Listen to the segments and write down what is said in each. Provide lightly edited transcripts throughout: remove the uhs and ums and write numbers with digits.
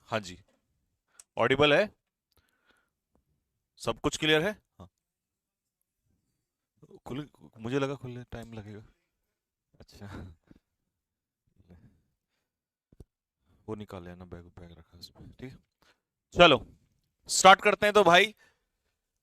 हाँ जी, ऑडिबल है, सब कुछ क्लियर है। हाँ, खुल, मुझे लगा खुलने टाइम लगेगा। अच्छा, वो निकाल लेना, बैग बैग रखा उसमें, ठीक है। चलो स्टार्ट करते हैं तो भाई,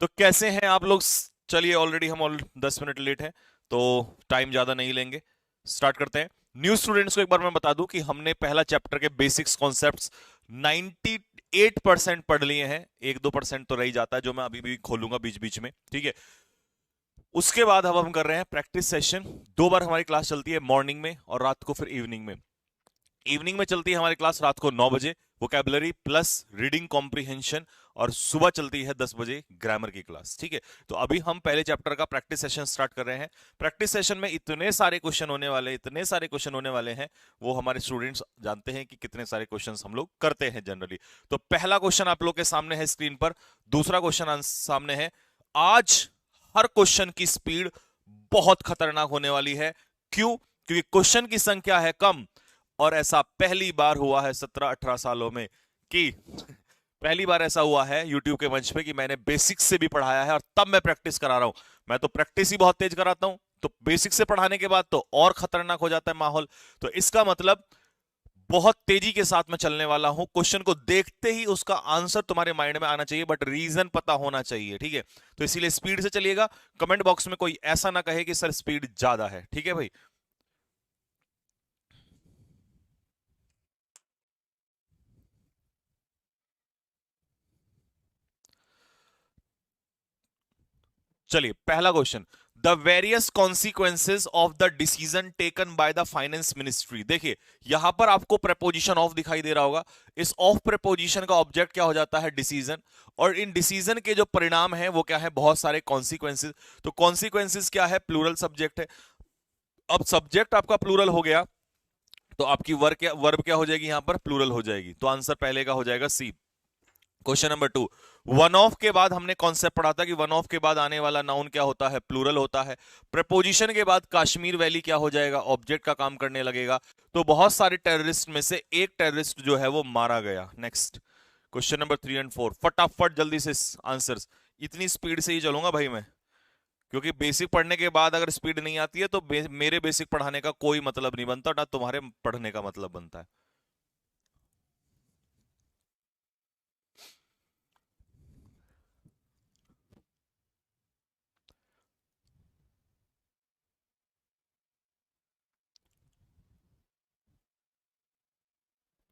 तो कैसे हैं आप लोग? चलिए, ऑलरेडी हम 10 मिनट लेट हैं, तो टाइम ज्यादा नहीं लेंगे, स्टार्ट करते हैं। न्यू स्टूडेंट्स को एक बार मैं बता दूं कि हमने पहला चैप्टर के बेसिक्स कॉन्सेप्ट्स 98% पढ़ लिए हैं, 1-2% तो रह ही जाता है जो मैं अभी भी खोलूंगा बीच बीच में, ठीक है। उसके बाद अब हम कर रहे हैं प्रैक्टिस सेशन। 2 बार हमारी क्लास चलती है, मॉर्निंग में और रात को फिर इवनिंग में। इवनिंग में चलती है हमारी क्लास रात को 9 बजे, वोकैबुलरी प्लस रीडिंग कॉम्प्रिहेंशन, और सुबह चलती है 10 बजे ग्रामर की क्लास, ठीक है। तो अभी हम पहले चैप्टर का प्रैक्टिस सेशन स्टार्ट कर रहे हैं। प्रैक्टिस सेशन में इतने सारे क्वेश्चन होने वाले, इतने सारे क्वेश्चन होने वाले हैं, वो हमारे स्टूडेंट्स जानते हैं कि कितने सारे क्वेश्चंस हम लोग करते हैं जनरली। तो पहला क्वेश्चन आप लोग के सामने है स्क्रीन पर, दूसरा क्वेश्चन सामने है। आज हर क्वेश्चन की स्पीड बहुत खतरनाक होने वाली है। क्यों? क्योंकि क्वेश्चन की संख्या है कम, और ऐसा पहली बार हुआ है 17-18 सालों में कि पहली बार ऐसा हुआ है यूट्यूब के मंच पे कि मैंने बेसिक्स से भी पढ़ाया है और तब मैं प्रैक्टिस करा रहा हूं। मैं तो प्रैक्टिस ही बहुत तेज कराता हूं, तो बेसिक्स से पढ़ाने के बाद तो और खतरनाक हो जाता है माहौल। तो इसका मतलब बहुत तेजी के साथ मैं चलने वाला हूं। क्वेश्चन को देखते ही उसका आंसर तुम्हारे माइंड में आना चाहिए, बट रीजन पता होना चाहिए, ठीक है। तो इसीलिए स्पीड से चलिएगा। कमेंट बॉक्स में कोई ऐसा ना कहे कि सर स्पीड ज्यादा है, ठीक है भाई। चलिए, पहला question. The various consequences of the decision taken by the finance ministry. देखिए, यहां पर आपको प्रेपोजिशन ऑफ दिखाई दे रहा होगा। इस ऑफ प्रेपोजिशन का ऑब्जेक्ट क्या हो जाता है? डिसीजन। और इन डिसीजन के जो परिणाम है वो क्या है? बहुत सारे कॉन्सिक्वेंसेज। तो कॉन्सिक्वेंसेज क्या है? प्लूरल सब्जेक्ट है। अब सब्जेक्ट आपका प्लूरल हो गया, तो आपकी वर्ब क्या हो जाएगी? यहां पर प्लूरल हो जाएगी, तो आंसर पहले का हो जाएगा C. Question number 2। One of के बाद हमने कॉन्सेप्ट पढ़ा था कि वन ऑफ के बाद आने वाला नाउन क्या होता है? प्लूरल होता है। प्रपोजिशन के बाद कश्मीर वैली क्या हो जाएगा? ऑब्जेक्ट का काम करने लगेगा। तो बहुत सारे टेररिस्ट में से एक टेररिस्ट जो है वो मारा गया। नेक्स्ट, क्वेश्चन नंबर 3 और 4, फटाफट जल्दी से आंसर्स। इतनी स्पीड से ही चलूंगा भाई मैं, क्योंकि बेसिक पढ़ने के बाद अगर स्पीड नहीं आती है तो मेरे बेसिक पढ़ाने का कोई मतलब नहीं बनता, ना तुम्हारे पढ़ने का मतलब बनता है।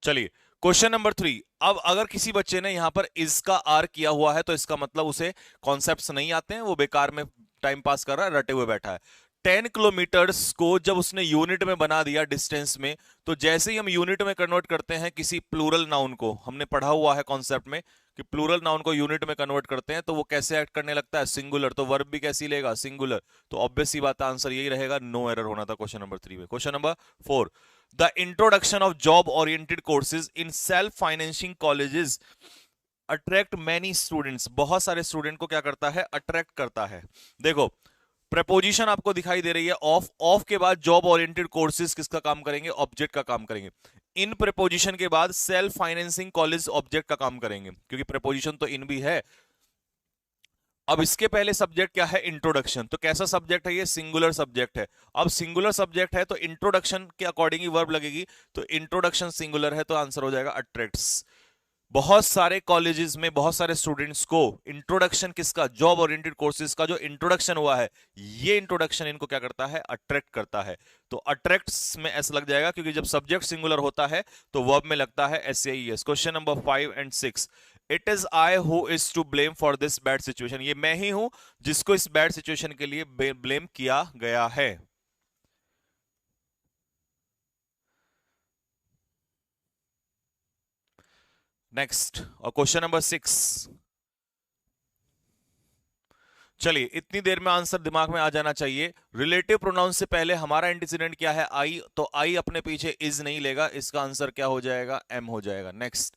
चलिए, क्वेश्चन नंबर 3। अब अगर किसी बच्चे ने यहां पर इज का आर किया हुआ है तो इसका मतलब उसे कॉन्सेप्ट्स नहीं आते हैं, वो बेकार में टाइम पास कर रहा है, रटे हुए बैठा है। 10 किलोमीटर्स को जब उसने यूनिट में बना दिया डिस्टेंस में, तो जैसे ही हम यूनिट में कन्वर्ट करते हैं किसी प्लूरल नाउन को, हमने पढ़ा हुआ है कॉन्सेप्ट में कि प्लूरल नाउन को यूनिट में कन्वर्ट करते हैं तो वो कैसे एक्ट करने लगता है? सिंगुलर। तो वर्ब भी कैसी लेगा? सिंगुलर। तो ऑब्वियस सी बात है, आंसर यही रहेगा, नो एरर होना था क्वेश्चन नंबर 3 में। Question number 4। The introduction of job oriented courses in self financing colleges attract many students. बहुत सारे स्टूडेंट को क्या करता है? अट्रैक्ट करता है। देखो, प्रपोजिशन आपको दिखाई दे रही है ऑफ। ऑफ के बाद जॉब ओरिएंटेड कोर्सेज किसका काम करेंगे? ऑब्जेक्ट का काम करेंगे। इन प्रपोजिशन के बाद सेल्फ फाइनेंसिंग कॉलेज ऑब्जेक्ट का काम करेंगे, क्योंकि प्रपोजिशन तो इन भी है। अब इसके पहले सब्जेक्ट क्या है? इंट्रोडक्शन। तो कैसा सब्जेक्ट है ये? सिंगुलर सब्जेक्ट है। अब सिंगुलर सब्जेक्ट है तो इंट्रोडक्शन के अकॉर्डिंग ही वर्ब लगेगी, तो इंट्रोडक्शन सिंगुलर है तो आंसर हो जाएगा अट्रैक्ट्स। बहुत सारे कॉलेजेस में बहुत सारे स्टूडेंट्स को इंट्रोडक्शन किसका? जॉब ओरिएंटेड कोर्सेज का जो इंट्रोडक्शन हुआ है, ये इंट्रोडक्शन इनको क्या करता है? अट्रैक्ट करता है। तो अट्रैक्ट्स में एस लग जाएगा, क्योंकि जब सब्जेक्ट सिंगुलर होता है तो वर्ब में लगता है S A S. Question number 5 और 6। It is I who is to blame for this bad situation. ये मैं ही हूं जिसको इस बैड सिचुएशन के लिए ब्लेम किया गया है। नेक्स्ट, और क्वेश्चन नंबर 6। चलिए, इतनी देर में आंसर दिमाग में आ जाना चाहिए। रिलेटिव प्रोनाउन से पहले हमारा एंटीसीडेंट क्या है? आई। तो आई अपने पीछे इज नहीं लेगा, इसका आंसर क्या हो जाएगा? एम हो जाएगा। Next,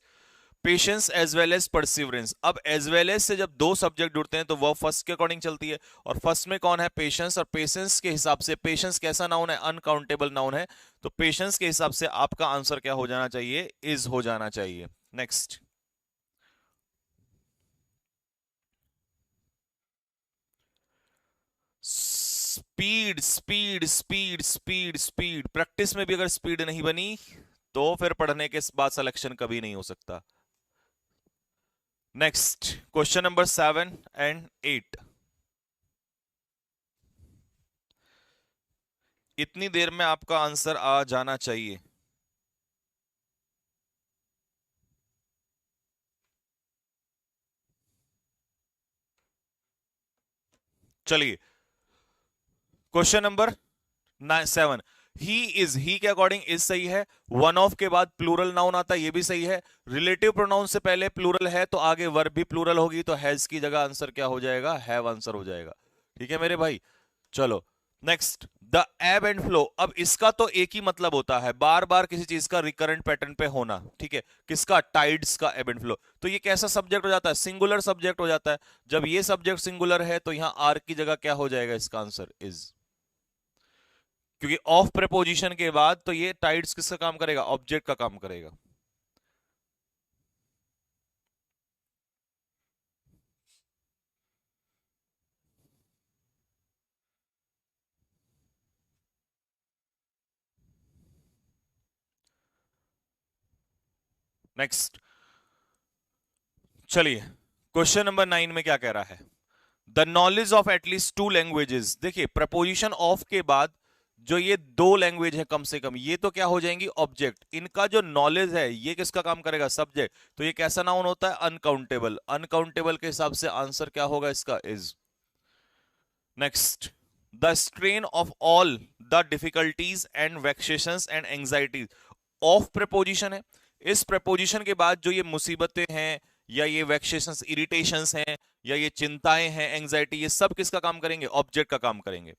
patience as well as perseverance. अब एज वेल एज से जब दो सब्जेक्ट जुड़ते हैं तो वह फर्स्ट के अकॉर्डिंग चलती है, और फर्स्ट में कौन है? पेशेंस। और पेशेंस के हिसाब से, पेशेंस कैसा नाउन है? अनकाउंटेबल नाउन है। तो पेशेंस के हिसाब से आपका आंसर क्या हो जाना चाहिए? इज हो जाना चाहिए। Next, speed speed speed speed speed, practice में भी अगर स्पीड नहीं बनी तो फिर पढ़ने के बाद सिलेक्शन कभी नहीं हो सकता। Next, question number 7 and 8। इतनी देर में आपका आंसर आ जाना चाहिए। चलिए, क्वेश्चन नंबर 7, ही के अकॉर्डिंग इज सही है। वन ऑफ के बाद प्लूरल नाउन आता है, ये भी सही है। रिलेटिव प्रोनाउन से पहले प्लूरल है तो आगे वर्ब भी प्लूरल होगी, तो हैज की जगह आंसर क्या हो जाएगा, हैव आंसर हो जाएगा। ठीक है मेरे भाई, चलो next, the above and flow. अब इसका तो एक ही मतलब होता है, बार बार किसी चीज का रिकरेंट पैटर्न पे होना। ठीक है, किसका, टाइड्स का एब एंड फ्लो। तो ये कैसा सब्जेक्ट हो जाता है, सिंगुलर सब्जेक्ट हो जाता है। जब ये सब्जेक्ट सिंगुलर है तो यहां आर की जगह क्या हो जाएगा, इसका आंसर इज, क्योंकि ऑफ प्रेपोजिशन के बाद तो ये टाइड्स किसका काम करेगा, ऑब्जेक्ट का काम करेगा। नेक्स्ट, चलिए क्वेश्चन नंबर 9 में क्या कह रहा है, the knowledge of at least 2 languages. देखिए प्रपोजिशन ऑफ के बाद जो ये 2 लैंग्वेज है कम से कम, ये तो क्या हो जाएंगी, ऑब्जेक्ट। इनका जो नॉलेज है ये किसका काम करेगा, सब्जेक्ट। तो ये कैसा नाउन होता है, अनकाउंटेबल। अनकाउंटेबल के हिसाब से आंसर क्या होगा इसका, is. Next, the strain of all the difficulties and vexations and anxieties. Of proposition है, इस प्रपोजिशन के बाद जो ये मुसीबतें हैं या ये वेक्सेशंस, इरिटेशंस हैं या ये चिंताएं हैं, एंजाइटी, ये सब किसका काम करेंगे, ऑब्जेक्ट का काम करेंगे।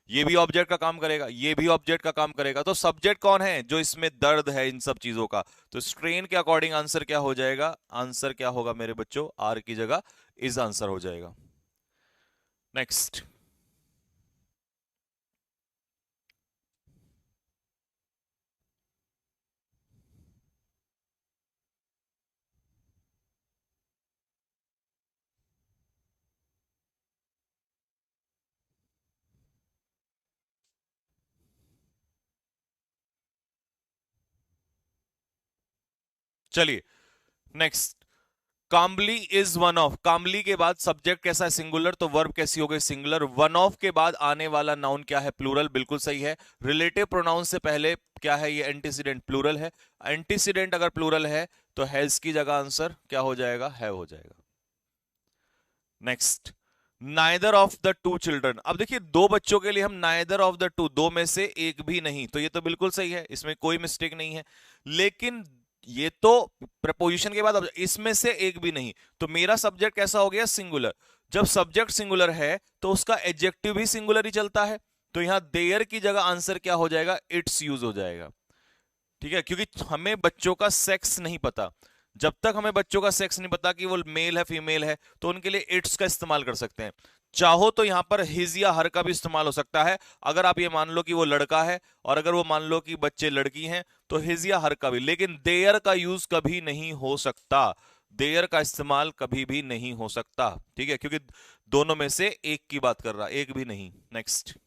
ये भी ऑब्जेक्ट का काम करेगा, ये भी ऑब्जेक्ट का काम करेगा। तो सब्जेक्ट कौन है, जो इसमें दर्द है इन सब चीजों का। तो स्ट्रेन के अकॉर्डिंग आंसर क्या हो जाएगा, आंसर क्या होगा मेरे बच्चों, आर की जगह इज आंसर हो जाएगा। नेक्स्ट, चलिए next, comely is one of. Comely के बाद सब्जेक्ट कैसा है, सिंगुलर, तो वर्ब कैसी हो गई, सिंगुलर। वन ऑफ के बाद आने वाला नाउन क्या है, प्लूरल, बिल्कुल सही है। रिलेटिव प्रोनाउन से पहले क्या है, ये एंटीसीडेंट, प्लूरल है। एंटीसीडेंट अगर प्लूरल है तो हैज की जगह आंसर क्या हो जाएगा, हैव हो जाएगा। Next, neither of the two children. अब देखिए दो बच्चों के लिए हम नाइदर ऑफ द टू, दो में से एक भी नहीं, तो ये तो बिल्कुल सही है, इसमें कोई मिस्टेक नहीं है। लेकिन ये तो प्रपोजिशन के बाद इसमें से एक भी नहीं, तो मेरा सब्जेक्ट कैसा हो गया, सिंगुलर। जब सब्जेक्ट सिंगुलर है तो उसका एडजेक्टिव भी सिंगुलर ही चलता है, तो यहां देयर की जगह आंसर क्या हो जाएगा, इट्स यूज हो जाएगा। ठीक है, क्योंकि हमें बच्चों का सेक्स नहीं पता। जब तक हमें बच्चों का सेक्स नहीं पता कि वो मेल है फीमेल है, तो उनके लिए इट्स का इस्तेमाल कर सकते हैं। चाहो तो यहां पर हिज या हर का भी इस्तेमाल हो सकता है। अगर आप ये मान लो कि वो लड़का है और अगर वो मान लो कि बच्चे लड़की हैं, तो हिज या हर का भी। लेकिन देयर का यूज कभी नहीं हो सकता, देयर का इस्तेमाल कभी भी नहीं हो सकता। ठीक है, क्योंकि दोनों में से एक की बात कर रहा, एक भी नहीं। नेक्स्ट,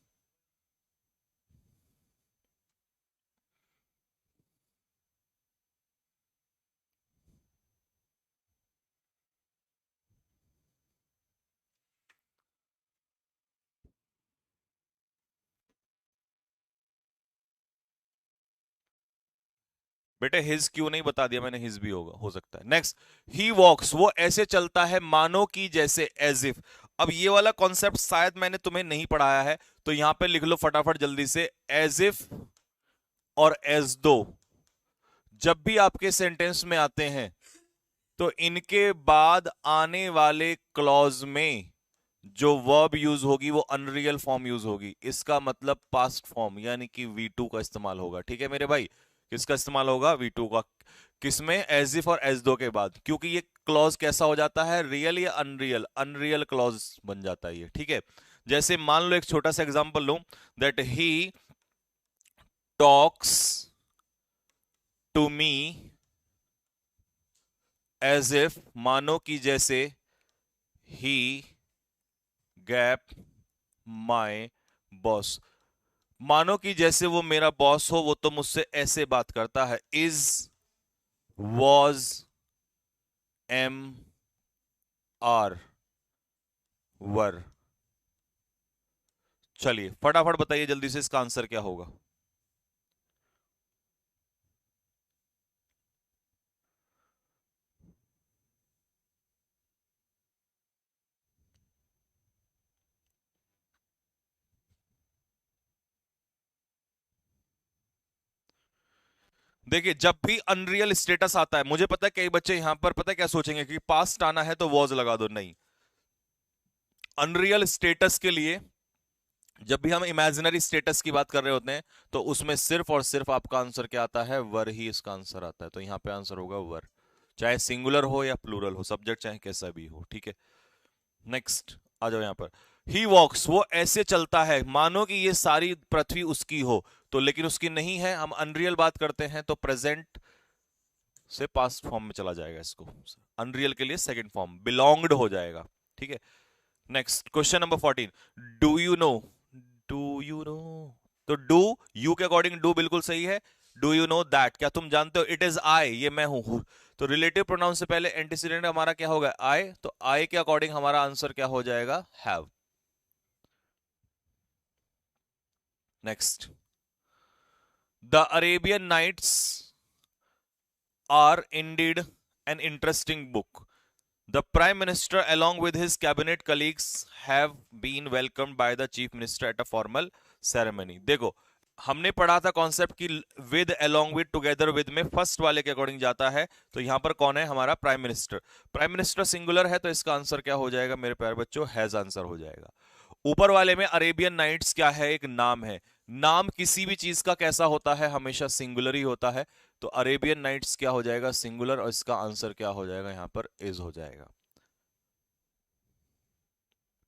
बेटे हिज क्यों नहीं बता दिया मैंने, हिज भी होगा, हो सकता है। नेक्स्ट, ही वॉक्स, वो ऐसे चलता है मानो कि जैसे, एज इफ। अब ये वाला कॉन्सेप्ट शायद मैंने तुम्हें नहीं पढ़ाया है, तो यहां पे लिख लो फटाफट जल्दी से, एज इफ और एज दो जब भी आपके सेंटेंस में आते हैं तो इनके बाद आने वाले क्लॉज में जो वर्ब यूज होगी वो अनरियल फॉर्म यूज होगी। इसका मतलब पास्ट फॉर्म यानी कि V2 का इस्तेमाल होगा। ठीक है मेरे भाई, किसका इस्तेमाल होगा, V2 का। किसमें, एज इफ और एज दो के बाद, क्योंकि ये क्लॉज कैसा हो जाता है, रियल या अनरियल, अनरियल क्लॉज बन जाता है ये। ठीक है, जैसे मान लो एक छोटा सा एग्जांपल लो, that he talks to me as if, मानो कि जैसे, ही गैप माई बॉस, मानो कि जैसे वो मेरा बॉस हो, वो तो मुझसे ऐसे बात करता है। इज, वॉज, एम, आर, वर। चलिए फटाफट बताइए जल्दी से इसका आंसर क्या होगा। देखिए जब भी अनरियल स्टेटस आता है, मुझे पता है कई बच्चे यहां पर पता है क्या सोचेंगे कि पास्ट आना है तो वॉज लगा दो। नहीं, अनरियल स्टेटस के लिए जब भी हम इमेजिनरी स्टेटस की बात कर रहे होते हैं तो उसमें सिर्फ और सिर्फ आपका आंसर क्या आता है, वर ही इसका आंसर आता है। तो यहां पे आंसर होगा वर, चाहे सिंगुलर हो या प्लूरल हो, सब्जेक्ट चाहे कैसा भी हो। ठीक है, नेक्स्ट आ जाओ यहां पर। ही वॉक्स, वो ऐसे चलता है, मानो कि ये सारी पृथ्वी उसकी हो, तो लेकिन उसकी नहीं है। हम अनरियल बात करते हैं तो प्रेजेंट से पास्ट फॉर्म में चला जाएगा, इसको अनरियल के लिए सेकंड फॉर्म बिलोंग्ड हो जाएगा। ठीक है, next question number 14। Do you know, do you know, तो डू, यू के अकॉर्डिंग डू बिल्कुल सही है। डू यू नो दैट, क्या तुम जानते हो, इट इज आई, ये मैं हूं। तो रिलेटिव प्रोनाउन से पहले एंटीसीडेंट हमारा क्या होगा, आई, तो आई के अकॉर्डिंग हमारा आंसर क्या हो जाएगा, have. Next, the Arabian Nights are indeed an interesting book. The Prime Minister, along with his cabinet colleagues, have been welcomed by the Chief Minister at a formal ceremony. देखो, हमने पढ़ा था concept कि with, along with, together with में first वाले के according जाता है। तो यहां पर कौन है, हमारा prime minister. Prime minister singular है तो इसका आंसर क्या हो जाएगा मेरे प्यारे बच्चों, हैज आंसर हो जाएगा। ऊपर वाले में अरेबियन नाइट्स क्या है, एक नाम है। नाम किसी भी चीज का कैसा होता है, हमेशा सिंगुलर ही होता है। तो अरेबियन नाइट्स क्या हो जाएगा, सिंगुलर, और इसका आंसर क्या हो जाएगा यहां पर, इज हो जाएगा।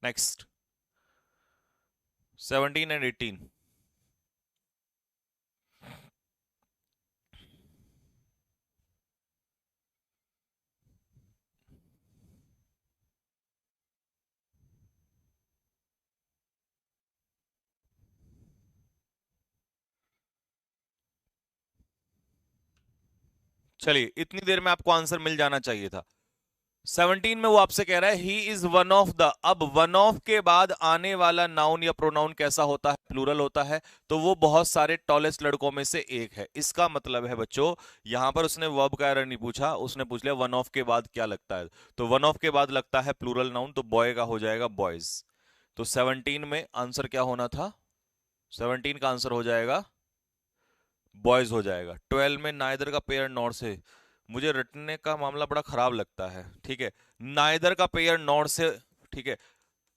Next 17 and 18। चलिए इतनी देर में आपको आंसर मिल जाना चाहिए था। 17 में वो आपसे कह रहा है he is one of the. अब वन ऑफ के बाद आने वाला नाउन या प्रोनाउन कैसा होता है, प्लूरल होता है। तो वो बहुत सारे टॉलेस्ट लड़कों में से एक है। इसका मतलब है बच्चों, यहां पर उसने वर्ब का एरर नहीं पूछा, उसने पूछ लिया वन ऑफ के बाद क्या लगता है। तो वन ऑफ के बाद लगता है प्लूरल नाउन, तो बॉय का हो जाएगा बॉयज। तो 17 में आंसर क्या होना था, 17 का आंसर हो जाएगा बॉयज हो जाएगा। 12 में नाइदर का पेयर नॉर से, मुझे रटने का मामला बड़ा खराब लगता है। ठीक है, नाइदर का पेयर नॉर से। ठीक है,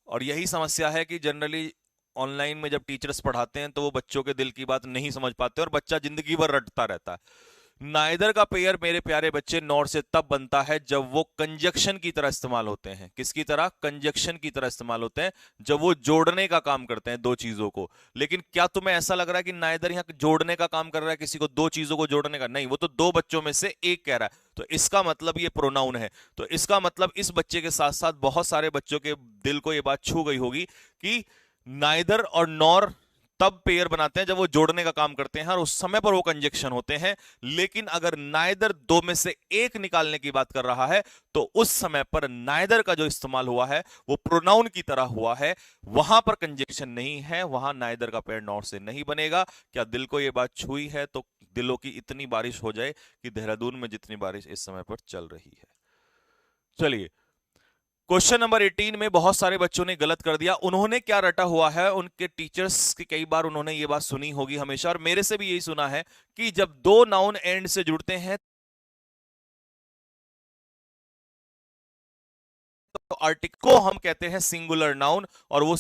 और यही समस्या है कि जनरली ऑनलाइन में जब टीचर्स पढ़ाते हैं तो वो बच्चों के दिल की बात नहीं समझ पाते और बच्चा जिंदगी भर रटता रहता है। नाइदर का पेयर मेरे प्यारे बच्चे नॉर से तब बनता है जब वो कंजक्शन की तरह इस्तेमाल होते हैं। किसकी तरह, कंजक्शन की तरह इस्तेमाल होते हैं, जब वो जोड़ने का काम करते हैं दो चीजों को। लेकिन क्या तुम्हें ऐसा लग रहा है कि नाइदर यहां जोड़ने का काम कर रहा है, किसी को दो चीजों को जोड़ने का नहीं, वो तो दो बच्चों में से एक कह रहा है। तो इसका मतलब ये प्रोनाउन है। तो इसका मतलब इस बच्चे के साथ साथ बहुत सारे बच्चों के दिल को यह बात छू गई होगी कि नाइदर और नॉर तब पेयर बनाते हैं जब वो जोड़ने का काम करते हैं और उस समय पर वो कंजक्शन होते हैं। लेकिन अगर नाइदर दो में से एक निकालने की बात कर रहा है तो उस समय पर नाइदर का जो इस्तेमाल हुआ है वो प्रोनाउन की तरह हुआ है, वहां पर कंजक्शन नहीं है, वहां नाइदर का पेयर नॉट से नहीं बनेगा। क्या दिल को ये बात छुई है? तो दिलों की इतनी बारिश हो जाए कि देहरादून में जितनी बारिश इस समय पर चल रही है। चलिए क्वेश्चन नंबर 18 में बहुत सारे बच्चों ने गलत कर दिया। उन्होंने क्या रटा हुआ है, उनके टीचर्स की कई बार उन्होंने ये बात सुनी होगी हमेशा, और मेरे से भी यही सुना है कि जब दो नाउन एंड से जुड़ते हैं तो आर्टिकल को हम कहते हैं सिंगुलर नाउन, और वो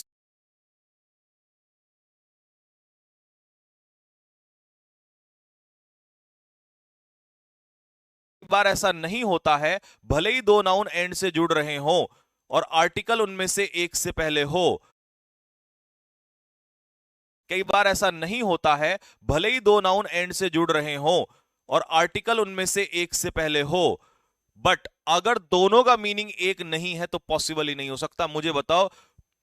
बार ऐसा नहीं होता है, भले ही दो नाउन एंड से जुड़ रहे हो और आर्टिकल उनमें से एक से पहले हो। कई बार ऐसा नहीं होता है, भले ही दो नाउन एंड से जुड़ रहे हो और आर्टिकल उनमें से एक से पहले हो, बट अगर दोनों का मीनिंग एक नहीं है तो पॉसिबल ही नहीं हो सकता। मुझे बताओ,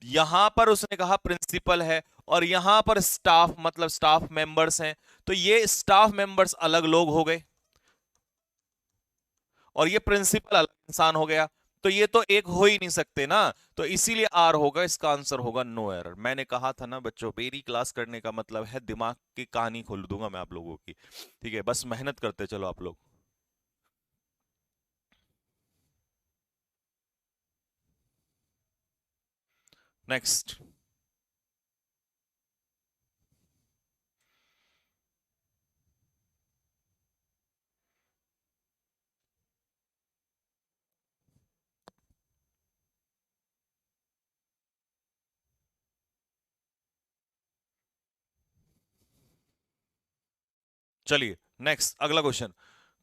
यहां पर उसने कहा प्रिंसिपल है और यहां पर स्टाफ मतलब स्टाफ मेंबर्स हैं, तो ये स्टाफ मेंबर्स अलग लोग हो गए और ये प्रिंसिपल अलग इंसान हो गया, तो ये तो एक हो ही नहीं सकते ना। तो इसीलिए आर होगा, इसका आंसर होगा नो एरर। मैंने कहा था ना बच्चों, मेरी क्लास करने का मतलब है दिमाग की कहानी खोल दूंगा मैं आप लोगों की। ठीक है, बस मेहनत करते चलो आप लोग। नेक्स्ट। चलिए नेक्स्ट, अगला क्वेश्चन।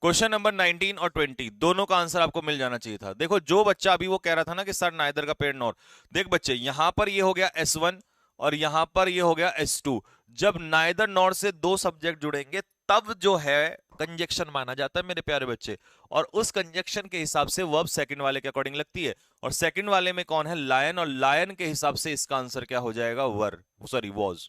क्वेश्चन नंबर 19 और 20 दोनों का आंसर आपको मिल जाना चाहिए था। देखो, जो बच्चा अभी वो कह रहा था ना कि सर नाइदर का पेड़ नॉर, देख बच्चे, यहां पर ये हो गया S1 और यहां पर ये हो गया S2। जब नाइदर नॉर से दो सब्जेक्ट जुड़ेंगे तब जो है कंजक्शन माना जाता है मेरे प्यारे बच्चे, और उस कंजक्शन के हिसाब से वर्ब सेकंड वाले के अकॉर्डिंग लगती है। और सेकंड वाले में कौन है? लायन, और लायन के हिसाब से इसका आंसर क्या हो जाएगा? वर, सॉरी वॉज।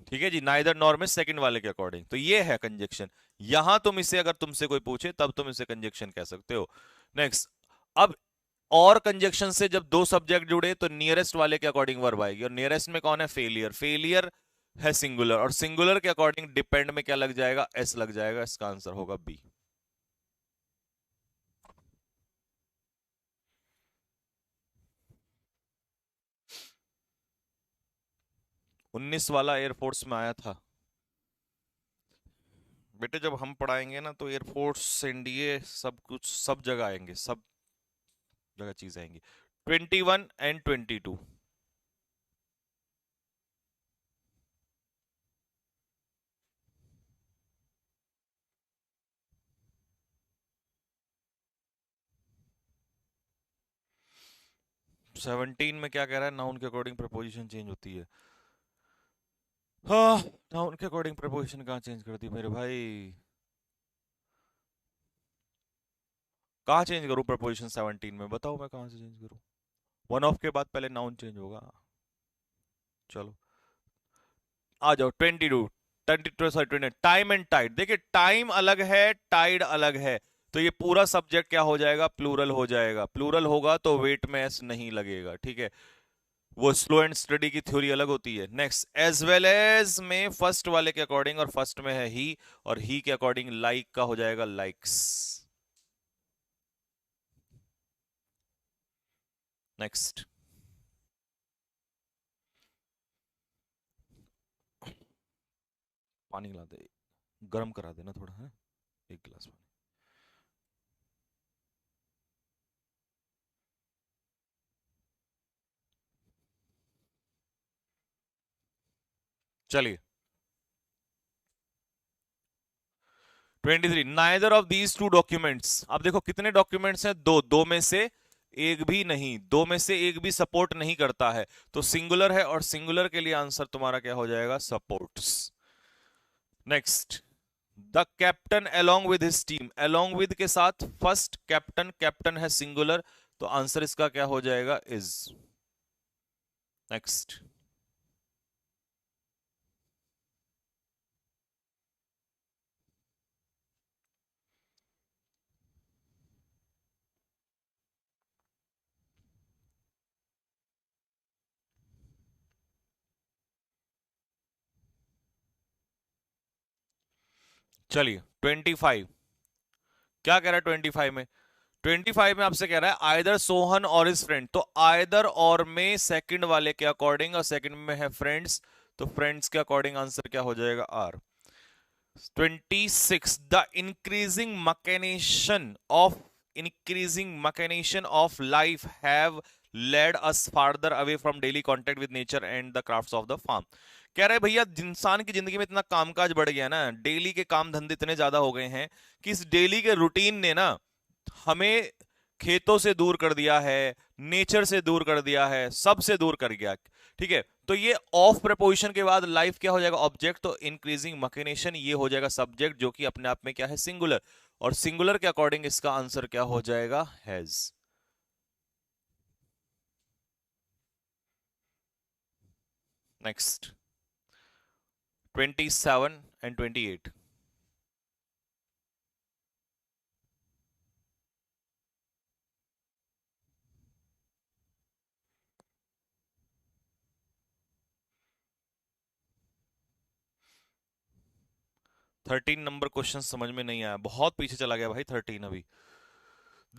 ठीक है जी, नाइदर नॉर में सेकंड वाले के अकॉर्डिंग, तो ये है कंजक्शन। यहां तुम इसे, अगर तुमसे कोई पूछे तब तुम इसे कंजक्शन कह सकते हो। नेक्स्ट। अब और कंजक्शन से जब दो सब्जेक्ट जुड़े तो नियरेस्ट वाले के अकॉर्डिंग वर्ब आएगी, और नियरेस्ट में कौन है? फेलियर। फेलियर है सिंगुलर, और सिंगुलर के अकॉर्डिंग डिपेंड में क्या लग जाएगा? एस लग जाएगा। इसका आंसर होगा बी। 19 वाला एयरफोर्स में आया था बेटे। जब हम पढ़ाएंगे ना तो एयरफोर्स, एनडीए, सब कुछ सब जगह आएंगे, सब जगह चीज आएंगी। 21 एंड 22। 17 में क्या कह रहा है? नाउन के अकॉर्डिंग प्रपोजिशन चेंज होती है। हाँ, नाउन के अकॉर्डिंग प्रपोजिशन कहाँ चेंज करती है मेरे भाई? कहाँ चेंज करूँ प्रपोजिशन 17 में? बताओ मैं कहाँ से चेंज करूँ? वन ऑफ के बाद पहले नाउन चेंज होगा। चलो आ जाओ। 22, 22 सॉरी 20। टाइम एंड टाइड, देखिए टाइम अलग है, टाइड अलग है, तो ये पूरा सब्जेक्ट क्या हो जाएगा? प्लूरल हो जाएगा। प्लूरल होगा तो वेट में एस नहीं लगेगा। ठीक है, वो स्लो एंड स्टडी की थ्योरी अलग होती है। नेक्स्ट, एज वेल एज में फर्स्ट वाले के अकॉर्डिंग, और फर्स्ट में है ही, और ही के अकॉर्डिंग लाइक का हो जाएगा लाइक्स। नेक्स्ट। पानी ला दे, गर्म करा देना थोड़ा है, एक गिलास पानी। चलिए 23, neither of these two documents. अब देखो कितने डॉक्यूमेंट्स हैं? दो। दो में से एक भी नहीं, दो में से एक भी सपोर्ट नहीं करता है, तो सिंगुलर है, और सिंगुलर के लिए आंसर तुम्हारा क्या हो जाएगा? Supports. Next, the captain along with his team. Along with के साथ फर्स्ट कैप्टन, कैप्टन है सिंगुलर, तो आंसर इसका क्या हो जाएगा? इज। नेक्स्ट। चलिए 25, क्या कह रहा है 25 में? 25 में आपसे कह रहा है आइदर सोहन और इज फ्रेंड, तो आइदर और में सेकंड वाले के अकॉर्डिंग, और सेकंड में है फ्रेंड्स, तो फ्रेंड्स के अकॉर्डिंग आंसर क्या हो जाएगा? Are. 26, the increasing mechanization of life have led us farther away from daily contact with nature and the crafts of the farm। कह रहे भैया, इंसान की जिंदगी में इतना कामकाज बढ़ गया ना, डेली के काम धंधे इतने ज्यादा हो गए हैं कि इस डेली के रूटीन ने ना हमें खेतों से दूर कर दिया है, नेचर से दूर कर दिया है, सबसे दूर कर गया। ठीक है, तो ये ऑफ प्रपोजिशन के बाद लाइफ क्या हो जाएगा, ऑब्जेक्ट, तो इंक्रीजिंग मकेनेशन ये हो जाएगा सब्जेक्ट, जो कि अपने आप में क्या है, सिंगुलर, और सिंगुलर के अकॉर्डिंग इसका आंसर क्या हो जाएगा, has. Next 27 and 28। 13 number question समझ में नहीं आया, बहुत पीछे चला गया भाई 13 अभी।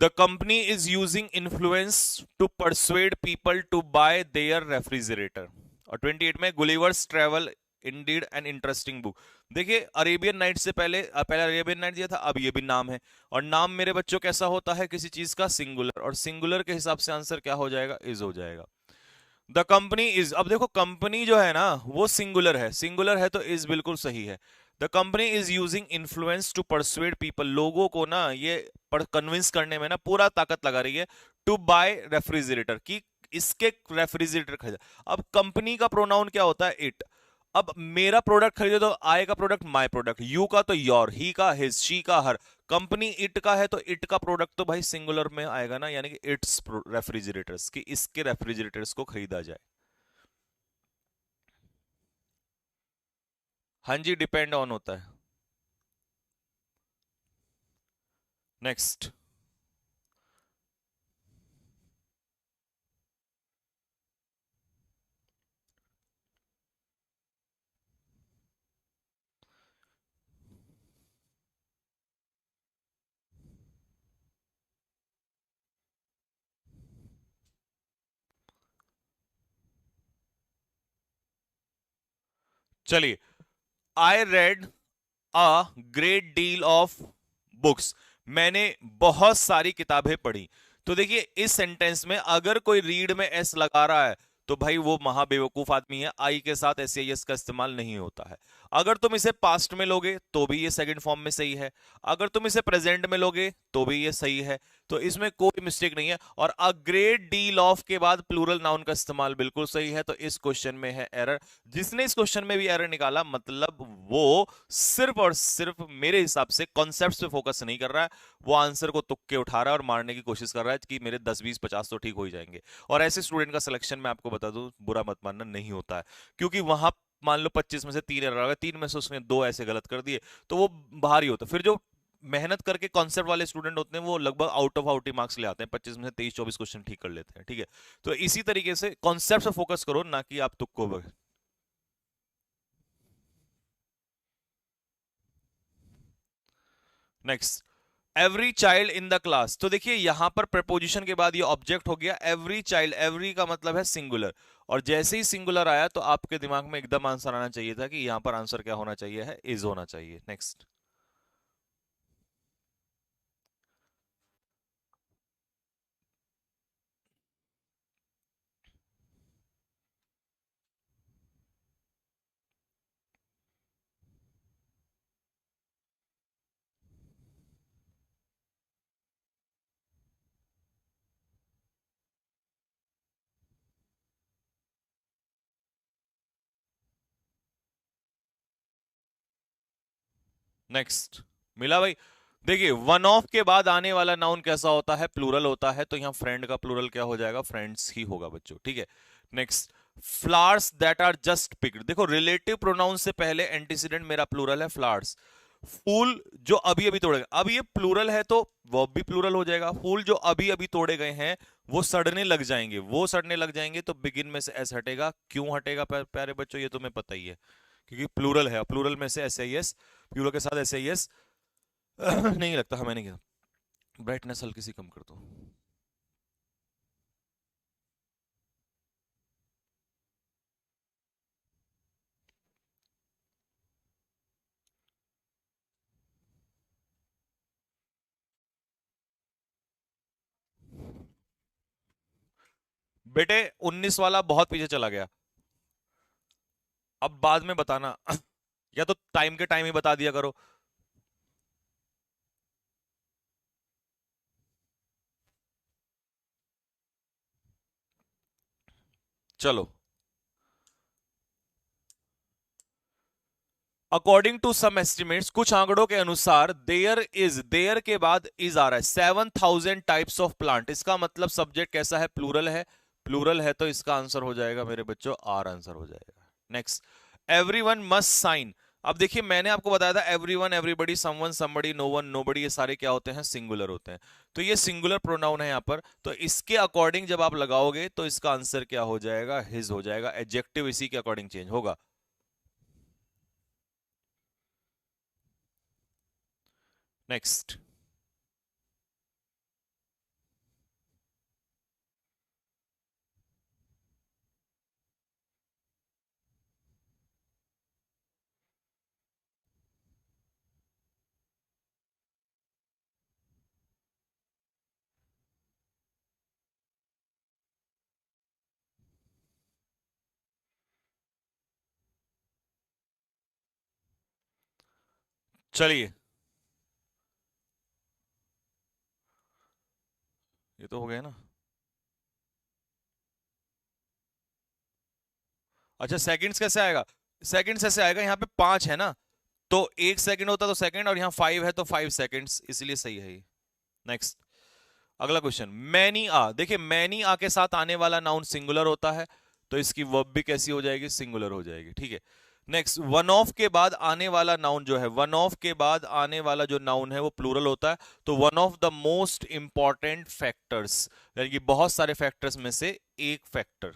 The company is using influence to persuade people to buy their refrigerator. और 28 में Gulliver's travel indeed an interesting book. देखिए अरेबियन नाइट से पहले पहले अरेबियन नाइट दिया था, अब ये भी नाम है, और नाम मेरे बच्चों कैसा होता है किसी चीज का, सिंगुलर, और सिंगुलर के हिसाब से आंसर क्या हो जाएगा, इज हो जाएगा। द कंपनी इज, अब देखो कंपनी जो है ना वो सिंगुलर है, सिंगुलर है तो इज बिल्कुल सही है। The company is using influence to persuade people, लोगों को ना ये कन्विंस करने में ना पूरा ताकत लगा रही है, टू बाय रेफ्रिजरेटर, की इसके रेफ्रिजरेटर खरीदा। अब कंपनी का प्रोनाउन क्या होता है, इट। अब मेरा प्रोडक्ट खरीदे तो आई का प्रोडक्ट माय प्रोडक्ट, यू का तो योर, ही का हिज, शी का हर। कंपनी इट का है तो इट का प्रोडक्ट तो भाई सिंगुलर में आएगा ना, यानी कि इट्स रेफ्रिजरेटर्स, कि इसके रेफ्रिजरेटर्स को खरीदा जाए। हाँ जी, डिपेंड ऑन होता है। नेक्स्ट चलिए, I read a great deal of books, मैंने बहुत सारी किताबें पढ़ी। तो देखिए इस सेंटेंस में अगर कोई रीड में एस लगा रहा है तो भाई वो महाबेवकूफ आदमी है, आई के साथ एस या एस का इस्तेमाल नहीं होता है। अगर तुम इसे पास्ट में लोगे तो भी ये सेकंड फॉर्म में सही है, अगर तुम इसे प्रेजेंट में लोगे तो भी ये सही है, तो इसमें कोई मिस्टेक नहीं है। और अ ग्रेट डील ऑफ के बाद प्लूरल नाउन का इस्तेमाल बिल्कुल सही है, तो इस क्वेश्चन में है एरर। जिसने इस क्वेश्चन में भी एरर निकाला मतलब वो सिर्फ और सिर्फ मेरे हिसाब से कॉन्सेप्ट्स पे फोकस नहीं कर रहा है, वो आंसर को तुक्के उठा रहा है और मारने की कोशिश कर रहा है कि मेरे 10 20 50 तो ठीक हो ही जाएंगे। और ऐसे स्टूडेंट का सिलेक्शन मैं आपको बता दूं, बुरा मत मानना, नहीं होता है। क्योंकि वहां मान लो 25 में से 3 एरर आ गए, 3 में से उसने 2 ऐसे गलत कर दिए, तो वो बाहर ही होता। फिर जो मेहनत करके कॉन्सेप्ट वाले स्टूडेंट होते हैं वो लगभग out of out he marks ले आते हैं, 25 में से 23 24 क्वेश्चन ठीक कर लेते हैं, ठीक है। तो इसी तरीके से कॉन्सेप्ट पे फोकस करो, ना कि आप तुक्को। Next, every child in the class, तो देखिए यहां पर प्रपोजिशन के बाद ये ऑब्जेक्ट हो गया एवरी चाइल्ड, एवरी का मतलब है सिंगुलर, और जैसे ही सिंगुलर आया तो आपके दिमाग में एकदम आंसर आना चाहिए था कि यहां पर आंसर क्या होना चाहिए, है इज होना चाहिए। नेक्स्ट नेक्स्ट मिला भाई। देखिए वन ऑफ के बाद आने वाला नाउन कैसा होता है, प्लूरल होता है, तो यहां फ्रेंड का प्लूरल क्या हो जाएगा, फ्रेंड्स ही होगा बच्चों, ठीक है। Next, flowers that are just picked, देखो रिलेटिव प्रोनाउन से पहले एंटीसीडेंट मेरा प्लूरल है फ्लावर्स। फूल जो अभी अभी तोड़े गए, अब ये प्लूरल है तो वो भी प्लूरल हो जाएगा, फूल जो अभी अभी तोड़े गए हैं वो सड़ने लग जाएंगे, वो सड़ने लग जाएंगे, तो बिगिन में से एस हटेगा, क्यों हटेगा प्यारे बच्चों, ये तुम्हें पता ही है, क्योंकि प्लूरल है, प्लूरल में से एस आई एस, प्लूरल के साथ एस आई एस नहीं लगता, हमें नहीं किया। ब्राइटनेस हल्की सी कम कर दो। बेटे 19 वाला बहुत पीछे चला गया, अब बाद में बताना या तो टाइम के टाइम ही बता दिया करो। चलो अकॉर्डिंग टू सम एस्टिमेट्स, कुछ आंकड़ों के अनुसार देयर के बाद इज आ रहा है 7,000 टाइप्स ऑफ प्लांट। इसका मतलब सब्जेक्ट कैसा है, प्लूरल है। प्लूरल है तो इसका आंसर हो जाएगा मेरे बच्चों आर आंसर हो जाएगा। Next, everyone must sign. अब देखिए मैंने आपको बताया था everyone, everybody, someone, somebody, no one, nobody, ये सारे क्या होते हैं, सिंगुलर होते हैं। तो ये सिंगुलर प्रोनाउन है यहां पर, तो इसके अकॉर्डिंग जब आप लगाओगे तो इसका आंसर क्या हो जाएगा, हिज हो जाएगा। एडजेक्टिव इसी के अकॉर्डिंग चेंज होगा। नेक्स्ट, चलिए ये तो हो गया ना। अच्छा सेकंड्स कैसे आएगा, सेकंड्स ऐसे आएगा, यहाँ पे 5 है ना, तो 1 सेकंड होता तो सेकंड, और यहाँ 5 है तो 5 सेकंड्स, इसलिए सही है ये। नेक्स्ट, अगला क्वेश्चन, मैनी आ। देखिए मैनी आ के साथ आने वाला नाउन सिंगुलर होता है, तो इसकी वर्ब भी कैसी हो जाएगी, सिंगुलर हो जाएगी, ठीक है। नेक्स्ट, वन ऑफ के बाद आने वाला नाउन जो है, वन ऑफ के बाद आने वाला जो नाउन है वो प्लूरल होता है, तो one of the most important factors, यानी कि बहुत सारे फैक्टर्स में से एक फैक्टर,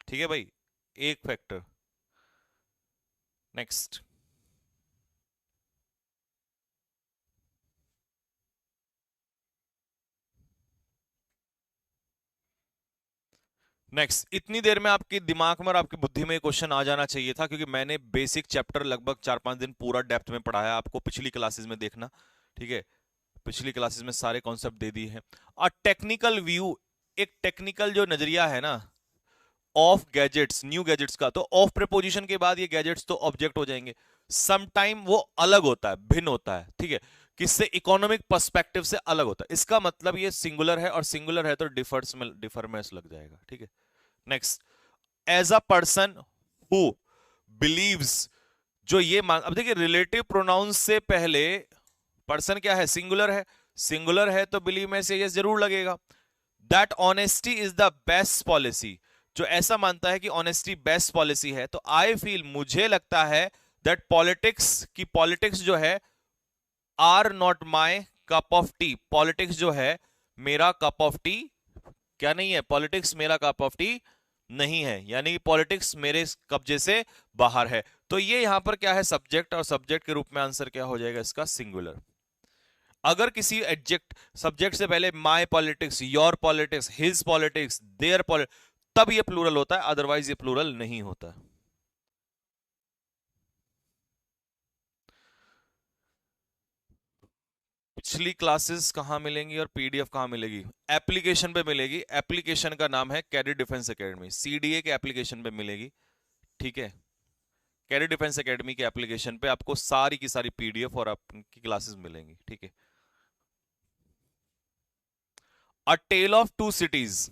ठीक है भाई, एक फैक्टर। नेक्स्ट, नेक्स्ट, इतनी देर में आपके दिमाग में और आपकी बुद्धि में क्वेश्चन आ जाना चाहिए था, क्योंकि मैंने बेसिक चैप्टर लगभग 4-5 दिन पूरा डेप्थ में पढ़ाया आपको, पिछली क्लासेस में देखना, ठीक है। पिछली क्लासेस में सारे कॉन्सेप्ट दे दिए हैं। और टेक्निकल व्यू, एक टेक्निकल जो नजरिया है ना ऑफ गैजेट्स, न्यू गैजेट्स का, तो ऑफ प्रीपोजिशन के बाद ये गैजेट्स तो ऑब्जेक्ट हो जाएंगे। समटाइम वो अलग होता है, भिन्न होता है, ठीक है, किससे, इकोनॉमिक पर्सपेक्टिव से अलग होता है। इसका मतलब ये सिंगुलर है, और सिंगुलर है तो डिफर में लग जाएगा, ठीक है। Next, as a person who believes, जो ये मान, अब देखिए रिलेटिव प्रोनाउंस से पहले पर्सन क्या है, सिंगुलर है, सिंगुलर है तो बिलीव में से यस जरूर लगेगा। That honesty is the best policy, जो ऐसा मानता है कि ऑनेस्टी बेस्ट पॉलिसी है, तो आई फील, मुझे लगता है दैट पॉलिटिक्स की, पॉलिटिक्स जो है are not my cup of tea, politics जो है मेरा कप ऑफ टी क्या नहीं है, पॉलिटिक्स मेरा कप ऑफ टी नहीं है, यानी पॉलिटिक्स मेरे कब्जे से बाहर है। तो ये यहां पर क्या है, सब्जेक्ट, और सब्जेक्ट के रूप में आंसर क्या हो जाएगा इसका, सिंगुलर। अगर किसी एडजेक्ट सब्जेक्ट से पहले my politics, your politics, his politics, their politics, तब ये प्लूरल होता है, अदरवाइज ये प्लूरल नहीं होता। पिछली क्लासेस कहां मिलेंगी और पीडीएफ कहां मिलेगी, एप्लीकेशन पे मिलेगी। एप्लीकेशन का नाम है कैरियर डिफेंस एकेडमी, सीडीए के एप्लीकेशन पे मिलेगी, ठीक है। कैरियर डिफेंस एकेडमी के एप्लीकेशन पे आपको सारी की सारी पीडीएफ और आपकी क्लासेस मिलेंगी, ठीक है। A tale of two cities,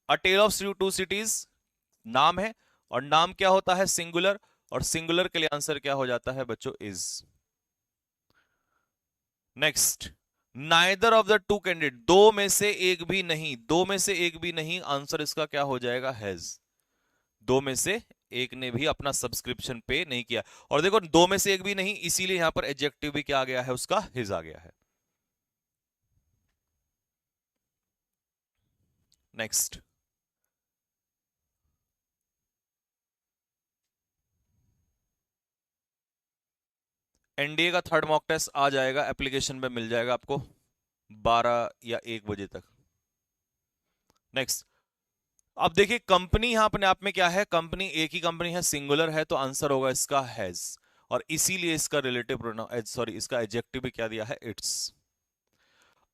a tale of two cities नाम है, और नाम क्या होता है, सिंगुलर, और सिंगुलर के लिए आंसर क्या हो जाता है बच्चों, is. Next, neither of the two candidate, दो में से एक भी नहीं, दो में से एक भी नहीं, आंसर इसका क्या हो जाएगा, हैज। दो में से एक ने भी अपना सब्सक्रिप्शन पे नहीं किया, और देखो दो में से एक भी नहीं, इसीलिए यहां पर एडजेक्टिव भी क्या आ गया है, उसका हिज आ गया है। नेक्स्ट, एनडीए का थर्ड मॉक टेस्ट आ जाएगा, एप्लीकेशन पे मिल जाएगा आपको 12 या 1 बजे तक। नेक्स्ट, अब देखिए कंपनी यहां अपने आप में क्या है, कंपनी एक ही कंपनी है, सिंगुलर है, तो आंसर होगा इसका हैज, और इसीलिए इसका रिलेटिव प्रोनाउन, सॉरी इसका एडजेक्टिव भी क्या दिया है, इट्स।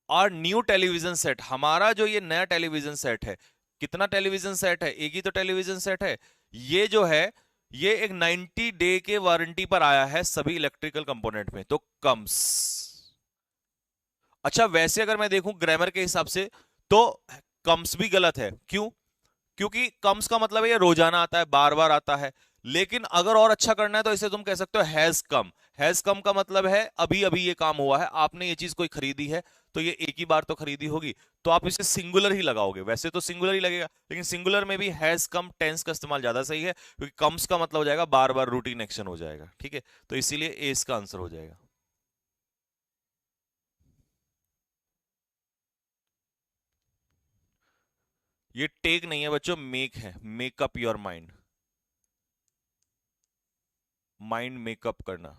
और न्यू टेलीविजन सेट, हमारा जो ये नया टेलीविजन सेट है, कितना टेलीविजन सेट है, एक ही तो टेलीविजन सेट है, ये जो है ये एक 90 डे के वारंटी पर आया है सभी इलेक्ट्रिकल कंपोनेंट में, तो कम्स। अच्छा वैसे अगर मैं देखूं ग्रामर के हिसाब से तो कम्स भी गलत है, क्यों, क्योंकि कम्स का मतलब है ये रोजाना आता है, बार बार आता है, लेकिन अगर और अच्छा करना है तो इसे तुम कह सकते हो हैज कम। हैज कम का मतलब है अभी अभी ये काम हुआ है, आपने ये चीज कोई खरीदी है तो ये एक ही बार तो खरीदी होगी, तो आप इसे सिंगुलर ही लगाओगे, वैसे तो सिंगुलर ही लगेगा, लेकिन सिंगुलर में भी हैज कम टेंस का इस्तेमाल ज्यादा सही है, क्योंकि कम्स का मतलब हो जाएगा बार बार रूटीन एक्शन हो जाएगा, ठीक है, तो इसीलिए ए इसका आंसर हो जाएगा। ये टेक नहीं है बच्चों, मेक है, make up your mind, mind makeup करना।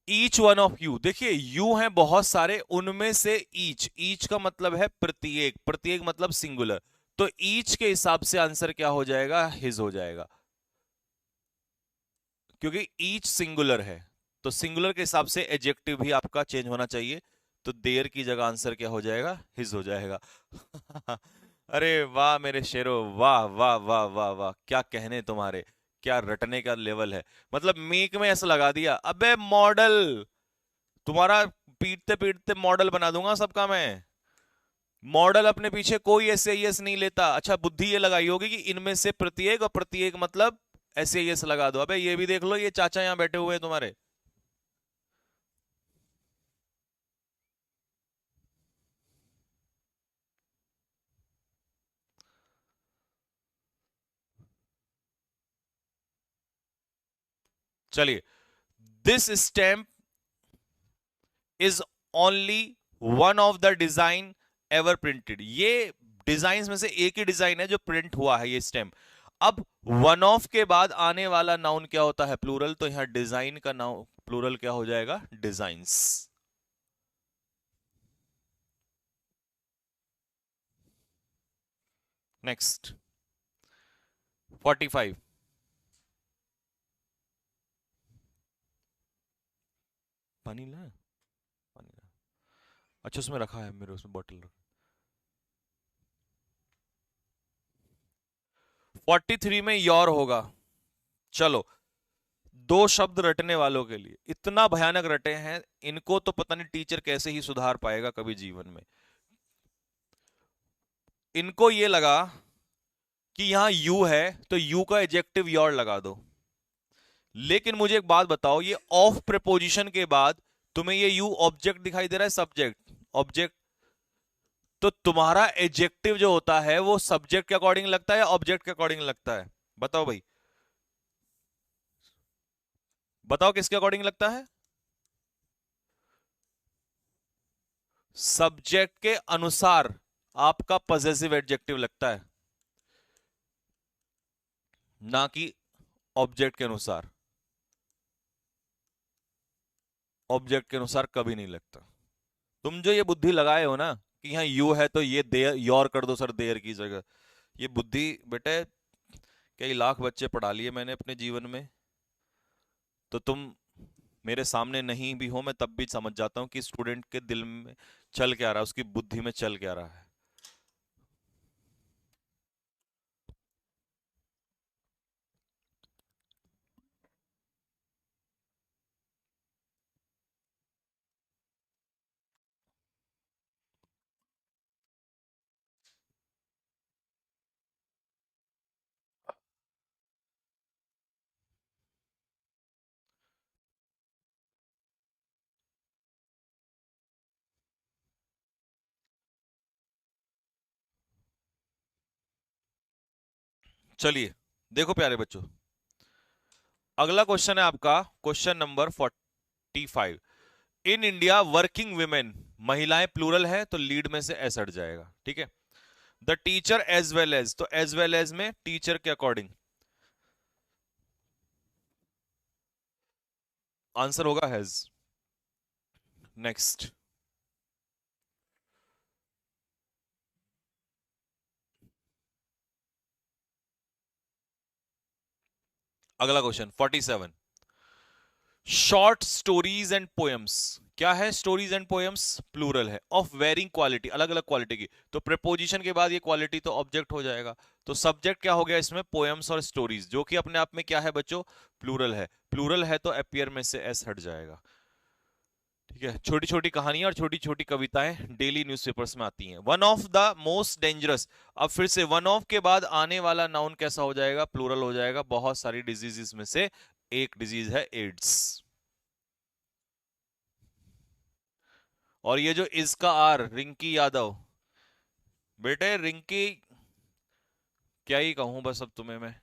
ईच वन ऑफ यू, देखिए यू हैं बहुत सारे, उनमें से ईच, ईच का मतलब है प्रत्येक, प्रत्येक मतलब सिंगुलर, तो ईच के हिसाब से आंसर क्या हो जाएगा, हिज हो जाएगा, क्योंकि ईच सिंगुलर है, तो सिंगुलर के हिसाब से एडजेक्टिव भी आपका चेंज होना चाहिए, तो देयर की जगह आंसर क्या हो जाएगा, हिज हो जाएगा। अरे वाह मेरे शेरो, वाह वाह वाह वाह वाह, क्या कहने तुम्हारे, क्या रटने का लेवल है, मतलब मेक में ऐसा लगा दिया, अबे मॉडल, तुम्हारा पीटते पीटते मॉडल बना दूंगा सबका मैं। मॉडल अपने पीछे कोई ऐसे यस नहीं लेता, अच्छा बुद्धि ये लगाई होगी कि इनमें से प्रत्येक, और प्रत्येक मतलब ऐसे यस लगा दो, अबे ये भी देख लो, ये चाचा यहां बैठे हुए हैं तुम्हारे। चलिए, this stamp is only one of the design ever printed, ये डिजाइन में से एक ही डिजाइन है जो प्रिंट हुआ है ये स्टैम्प। अब वन ऑफ के बाद आने वाला नाउन क्या होता है, प्लूरल, तो यहां डिजाइन का नाउन प्लूरल क्या हो जाएगा, डिजाइन्स। नेक्स्ट 45, पानी ला, पानी ला, अच्छा उसमें रखा है मेरे, उसमें बॉटल रखा। 43 में योर होगा। चलो, दो शब्द रटने वालों के लिए इतना भयानक रटे हैं, इनको तो पता नहीं टीचर कैसे ही सुधार पाएगा कभी जीवन में। इनको ये लगा कि यहां यू है तो यू का एडजेक्टिव योर लगा दो, लेकिन मुझे एक बात बताओ, ये ऑफ प्रेपोजिशन के बाद तुम्हें ये यू ऑब्जेक्ट दिखाई दे रहा है, सब्जेक्ट ऑब्जेक्ट, तो तुम्हारा एडजेक्टिव जो होता है वो सब्जेक्ट के अकॉर्डिंग लगता है या ऑब्जेक्ट के अकॉर्डिंग लगता है, बताओ भाई, बताओ किसके अकॉर्डिंग लगता है, सब्जेक्ट के अनुसार आपका पॉजेसिव एडजेक्टिव लगता है, ना कि ऑब्जेक्ट के अनुसार, ऑब्जेक्ट के अनुसार कभी नहीं लगता। तुम जो ये बुद्धि लगाए हो ना कि यहाँ यू है तो ये देयर योर कर दो सर देयर की जगह, ये बुद्धि बेटे कई लाख बच्चे पढ़ा लिए मैंने अपने जीवन में, तो तुम मेरे सामने नहीं भी हो मैं तब भी समझ जाता हूं कि स्टूडेंट के दिल में चल क्या रहा है, उसकी बुद्धि में चल क्या रहा है। चलिए देखो प्यारे बच्चों, अगला क्वेश्चन है आपका question number 45। In India working women, महिलाएं प्लूरल है तो लीड में से एस हट जाएगा, ठीक है। The teacher as well as, तो एज वेल एज में टीचर के अकॉर्डिंग आंसर होगा हैज। नेक्स्ट, अगला question 47। Short stories and poems, क्या है स्टोरीज एंड पोएम्स, प्लूरल है, ऑफ वेरिंग क्वालिटी, अलग अलग क्वालिटी की, तो प्रेपोजिशन के बाद ये क्वालिटी तो ऑब्जेक्ट हो जाएगा, तो सब्जेक्ट क्या हो गया इसमें, पोएम्स और स्टोरीज, जो कि अपने आप में क्या है बच्चों, प्लूरल है। प्लूरल है तो अपियर में से एस हट जाएगा। ठीक है, छोटी छोटी कहानियां और छोटी छोटी कविताएं डेली न्यूज़पेपर्स में आती हैं। One of the most dangerous, अब फिर से वन ऑफ के बाद आने वाला नाउन कैसा हो जाएगा, प्लूरल हो जाएगा। बहुत सारी डिजीजेस में से एक डिजीज है एड्स। और ये जो इसका आर, रिंकी यादव, बेटे रिंकी, क्या ही कहूं बस अब तुम्हें मैं,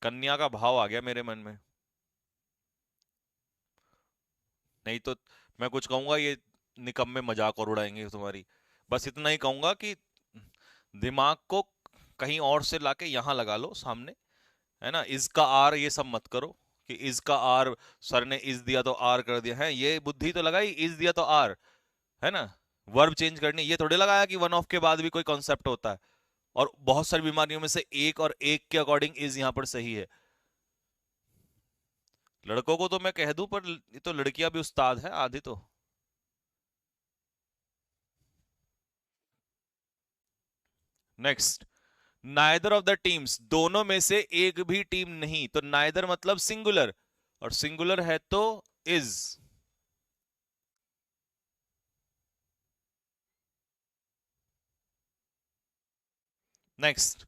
कन्या का भाव आ गया मेरे मन में। नहीं तो मैं कुछ कहूंगा ये निकम्मे मजाक और उड़ाएंगे तुम्हारी। बस इतना ही कहूंगा कि दिमाग को कहीं और से लाके यहां लगा लो सामने, है ना। इसका आर ये सब मत करो कि इसका आर, सर ने इस दिया तो आर कर दिया है, ये बुद्धि तो लगाई, इस दिया तो आर, है ना। वर्ब चेंज करनी, ये थोड़े लगाया कि वन ऑफ के बाद भी कोई कॉन्सेप्ट होता है। और बहुत सारी बीमारियों में से एक और एक के अकॉर्डिंग इज यहां पर सही है। लड़कों को तो मैं कह दूं, पर ये तो लड़कियां भी उस्ताद है आधी तो। Next, neither of the teams, दोनों में से एक भी टीम नहीं, तो नाइदर मतलब सिंगुलर, और सिंगुलर है तो is. Next,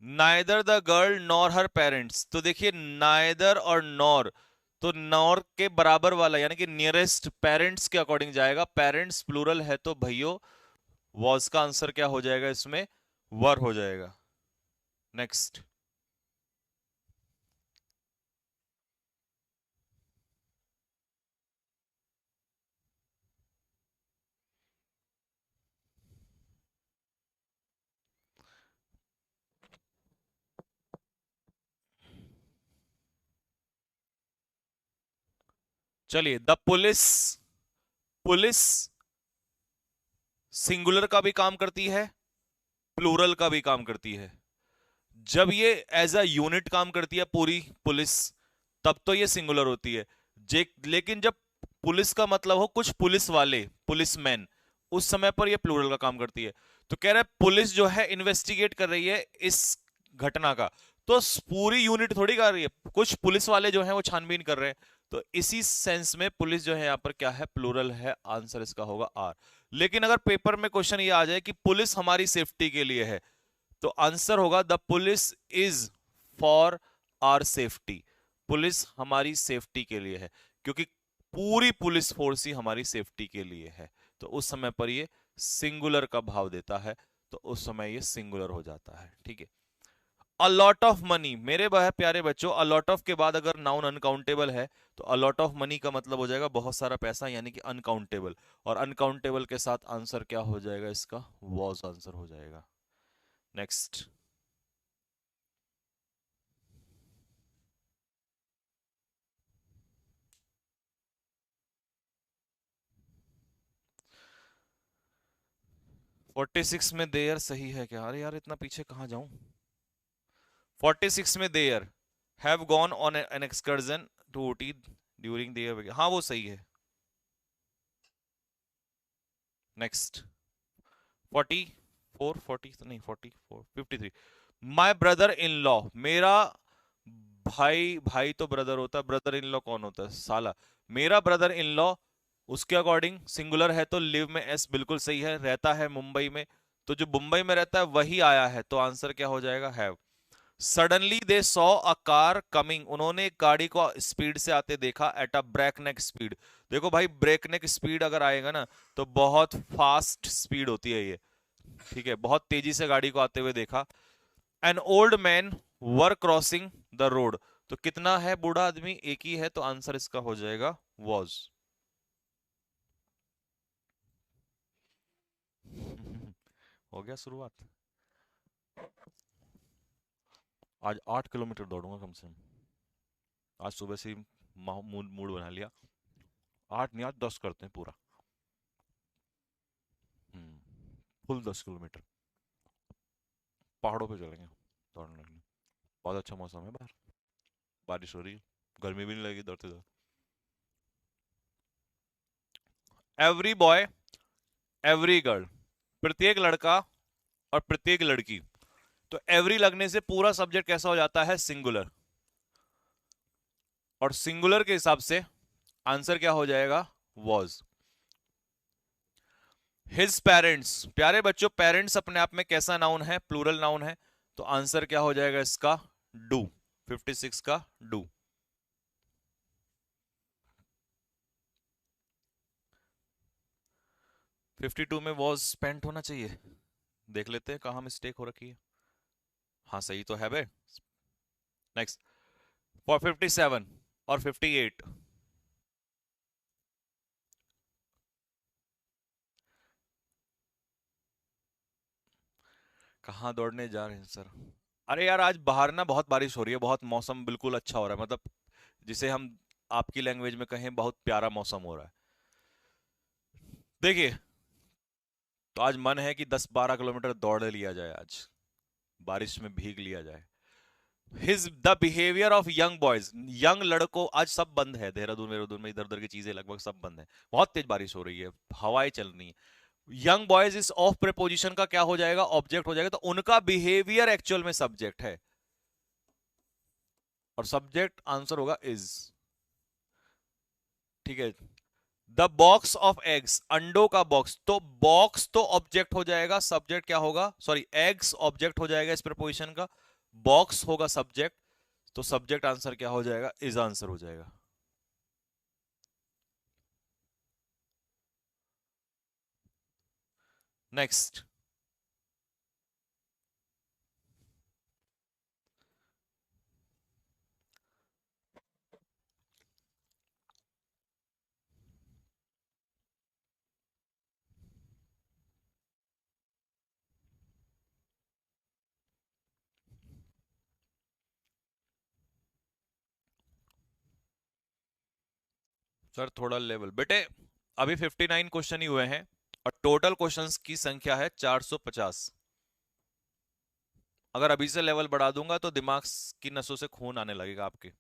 neither the girl nor her parents, तो देखिए नाइदर और नॉर, तो नॉर के बराबर वाला यानी कि नियरेस्ट पेरेंट्स के अकॉर्डिंग जाएगा। पेरेंट्स प्लूरल है तो भैयो वॉज का आंसर क्या हो जाएगा इसमें, वर हो जाएगा। नेक्स्ट, चलिए द पुलिस, पुलिस सिंगुलर का भी काम करती है, प्लूरल का भी काम करती है। जब ये एज अ यूनिट काम करती है पूरी पुलिस, तब तो ये सिंगुलर होती है। लेकिन जब पुलिस का मतलब हो कुछ पुलिस वाले, पुलिसमैन, उस समय पर ये प्लूरल का काम करती है। तो कह रहा है पुलिस जो है इन्वेस्टिगेट कर रही है इस घटना का, तो पूरी यूनिट थोड़ी कर रही है, कुछ पुलिस वाले जो है वो छानबीन कर रहे हैं। तो इसी सेंस में पुलिस जो है यहां पर क्या है, प्लूरल है। आंसर इसका होगा आर। लेकिन अगर पेपर में क्वेश्चन ये आ जाए कि पुलिस हमारी सेफ्टी के लिए है, तो आंसर होगा the police is for our safety. Police हमारी सेफ्टी के लिए है, क्योंकि पूरी पुलिस फोर्स ही हमारी सेफ्टी के लिए है। तो उस समय पर ये सिंगुलर का भाव देता है, तो उस समय ये सिंगुलर हो जाता है। ठीक है, अलॉट ऑफ मनी, मेरे प्यारे बच्चों, अलॉट ऑफ के बाद अगर नाउन अनकाउंटेबल है, तो अलॉट ऑफ मनी का मतलब हो जाएगा बहुत सारा पैसा, यानी कि अनकाउंटेबल। और अनकाउंटेबल के साथ आंसर क्या हो जाएगा इसका, वॉज आंसर हो जाएगा। नेक्स्ट, 46 में देयर सही है क्या, अरे यार इतना पीछे कहां जाऊं। 46 में there have gone on an excursion to Ooty during their, हाँ वो सही है। नेक्स्ट, 44, 40 तो नहीं, 44, 53, माई ब्रदर इन लॉ, मेरा भाई, भाई तो ब्रदर होता है, ब्रदर इन लॉ कौन होता है, साला। मेरा ब्रदर इन लॉ, उसके अकॉर्डिंग सिंगुलर है तो लिव में एस बिल्कुल सही है, रहता है मुंबई में, तो जो मुंबई में रहता है वही आया है, तो आंसर क्या हो जाएगा, have. Suddenly they saw a car coming, उन्होंने एक गाड़ी को स्पीड से आते देखा, एट अ ब्रेकनेक स्पीड। देखो भाई, ब्रेकनेक स्पीड अगर आएगा ना, तो बहुत फास्ट स्पीड होती है ये। ठीक है, बहुत तेजी से गाड़ी को आते हुए देखा। An old man were crossing the road, तो कितना है बूढ़ा आदमी, एक ही है, तो आंसर इसका हो जाएगा वॉज। हो गया शुरुआत। आज 8 किलोमीटर दौड़ूंगा कम से कम, आज सुबह से ही मूड मूड बना लिया। 8 नहीं, आज 10 करते हैं पूरा। फुल 10 किलोमीटर, पहाड़ों पे चलेंगे दौड़ने के लिए। बहुत अच्छा मौसम है बाहर, बारिश हो रही है, गर्मी भी नहीं लगेगी दौड़ते दौड़ते। एवरी बॉय, एवरी गर्ल, प्रत्येक लड़का, और प्रत्येक लड़की, तो एवरी लगने से पूरा सब्जेक्ट कैसा हो जाता है, सिंगुलर। और सिंगुलर के हिसाब से आंसर क्या हो जाएगा, वॉज। हिज पेरेंट्स, प्यारे बच्चों पेरेंट्स अपने आप में कैसा नाउन है, प्लूरल नाउन है, तो आंसर क्या हो जाएगा इसका, डू। 56 का डू। 52 में वॉज स्पेंट होना चाहिए, देख लेते हैं कहां मिस्टेक हो रखी है। हाँ सही तो है बे। नेक्स्ट, फॉर 57 और 58, कहाँ दौड़ने जा रहे हैं सर। अरे यार आज बाहर ना बहुत बारिश हो रही है, बहुत मौसम बिल्कुल अच्छा हो रहा है, मतलब जिसे हम आपकी लैंग्वेज में कहें बहुत प्यारा मौसम हो रहा है। देखिए, तो आज मन है कि 10-12 किलोमीटर दौड़ लिया जाए, आज बारिश में भीग लिया जाए। His the behaviour of young boys, young लड़कों, आज सब बंद है, देहरादून वेहरादून में इधर उधर की चीजें लगभग सब बंद है, बहुत तेज बारिश हो रही है, हवाएं चल रही है। यंग बॉयज इस ऑफ प्रेपोजिशन का क्या हो जाएगा, ऑब्जेक्ट हो जाएगा, तो उनका बिहेवियर एक्चुअल में सब्जेक्ट है, और सब्जेक्ट आंसर होगा इज। ठीक है। द बॉक्स ऑफ एग्स, अंडों का बॉक्स, तो बॉक्स तो ऑब्जेक्ट हो जाएगा, सब्जेक्ट क्या होगा, सॉरी एग्स ऑब्जेक्ट हो जाएगा इस प्रेपोजिशन का, बॉक्स होगा सब्जेक्ट, तो सब्जेक्ट आंसर क्या हो जाएगा, इज आंसर हो जाएगा। नेक्स्ट, सर थोड़ा लेवल बेटे, अभी 59 क्वेश्चन ही हुए हैं, और टोटल क्वेश्चंस की संख्या है 450। अगर अभी से लेवल बढ़ा दूंगा तो दिमाग की नसों से खून आने लगेगा आपके,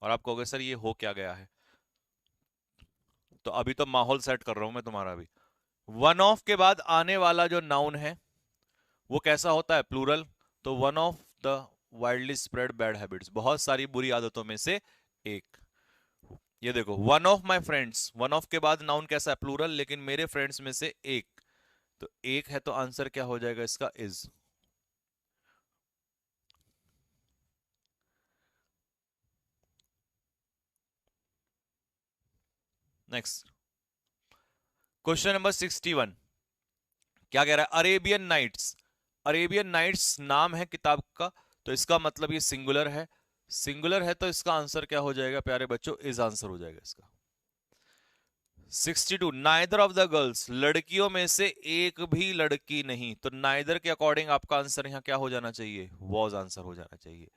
और आप कहोगे सर ये हो क्या गया है। तो अभी तो माहौल सेट कर रहा हूं मैं तुम्हारा अभी। वन ऑफ के बाद आने वाला जो नाउन है वो कैसा होता है, प्लूरल, तो one of the widely spread bad habits, बहुत सारी बुरी आदतों में से एक। ये देखो, one of my friends, one of के बाद नाउन कैसा है, प्लूरल, लेकिन मेरे फ्रेंड्स में से एक, तो एक है, तो आंसर क्या हो जाएगा इसका, इज। नेक्स्ट, क्वेश्चन नंबर 61, क्या कह रहा है, अरेबियन नाइट्स, अरेबियन नाइट्स नाम है किताब का, तो इसका मतलब ये सिंगुलर है, सिंगुलर है, तो इसका आंसर क्या हो जाएगा प्यारे बच्चों, इज आंसर हो जाएगा इसका। 62, नाइदर ऑफ द गर्ल्स, लड़कियों में से एक भी लड़की नहीं, तो नाइदर के अकॉर्डिंग आपका आंसर यहां क्या हो जाना चाहिए, वॉज आंसर हो जाना चाहिए।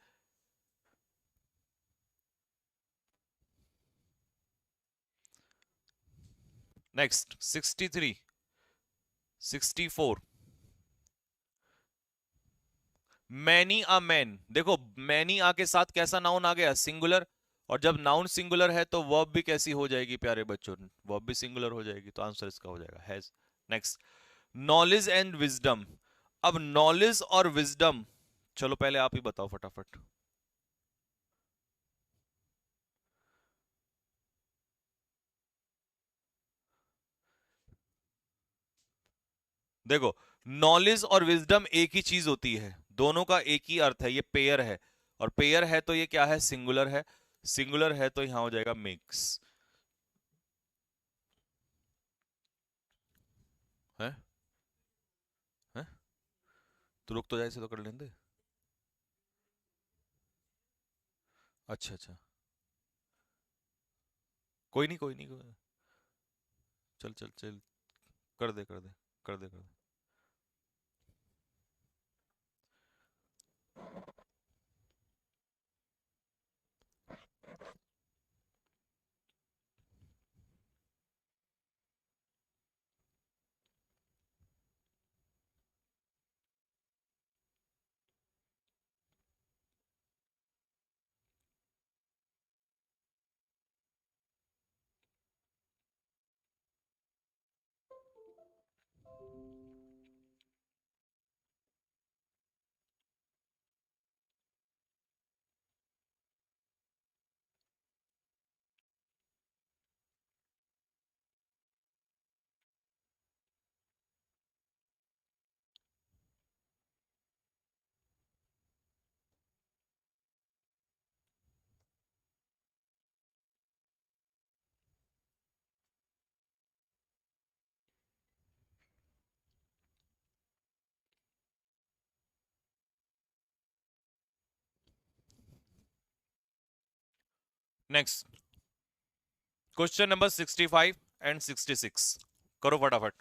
नेक्स्ट, 63, 64, मैनी अ मैन, देखो मैनी आ के साथ कैसा नाउन आ गया, सिंगुलर, और जब नाउन सिंगुलर है तो वर्ब भी कैसी हो जाएगी प्यारे बच्चों, वर्ब भी सिंगुलर हो जाएगी, तो आंसर इसका हो जाएगा has. Next, knowledge and wisdom, अब नॉलेज और विजडम, चलो पहले आप ही बताओ फटाफट। देखो, नॉलेज और विजडम एक ही चीज होती है, दोनों का एक ही अर्थ है, ये पेयर है, और पेयर है तो ये क्या है, सिंगुलर है, सिंगुलर है तो यहां हो जाएगा मिक्स है। है, तो रुक तो जाए, इसे तो कर लेंगे। अच्छा अच्छा, कोई नहीं कोई नहीं कोई नहीं। चल चल चल, कर दे कर दे कर दे कर दे। नेक्स्ट क्वेश्चन नंबर 65 एंड 66 करो फटाफट।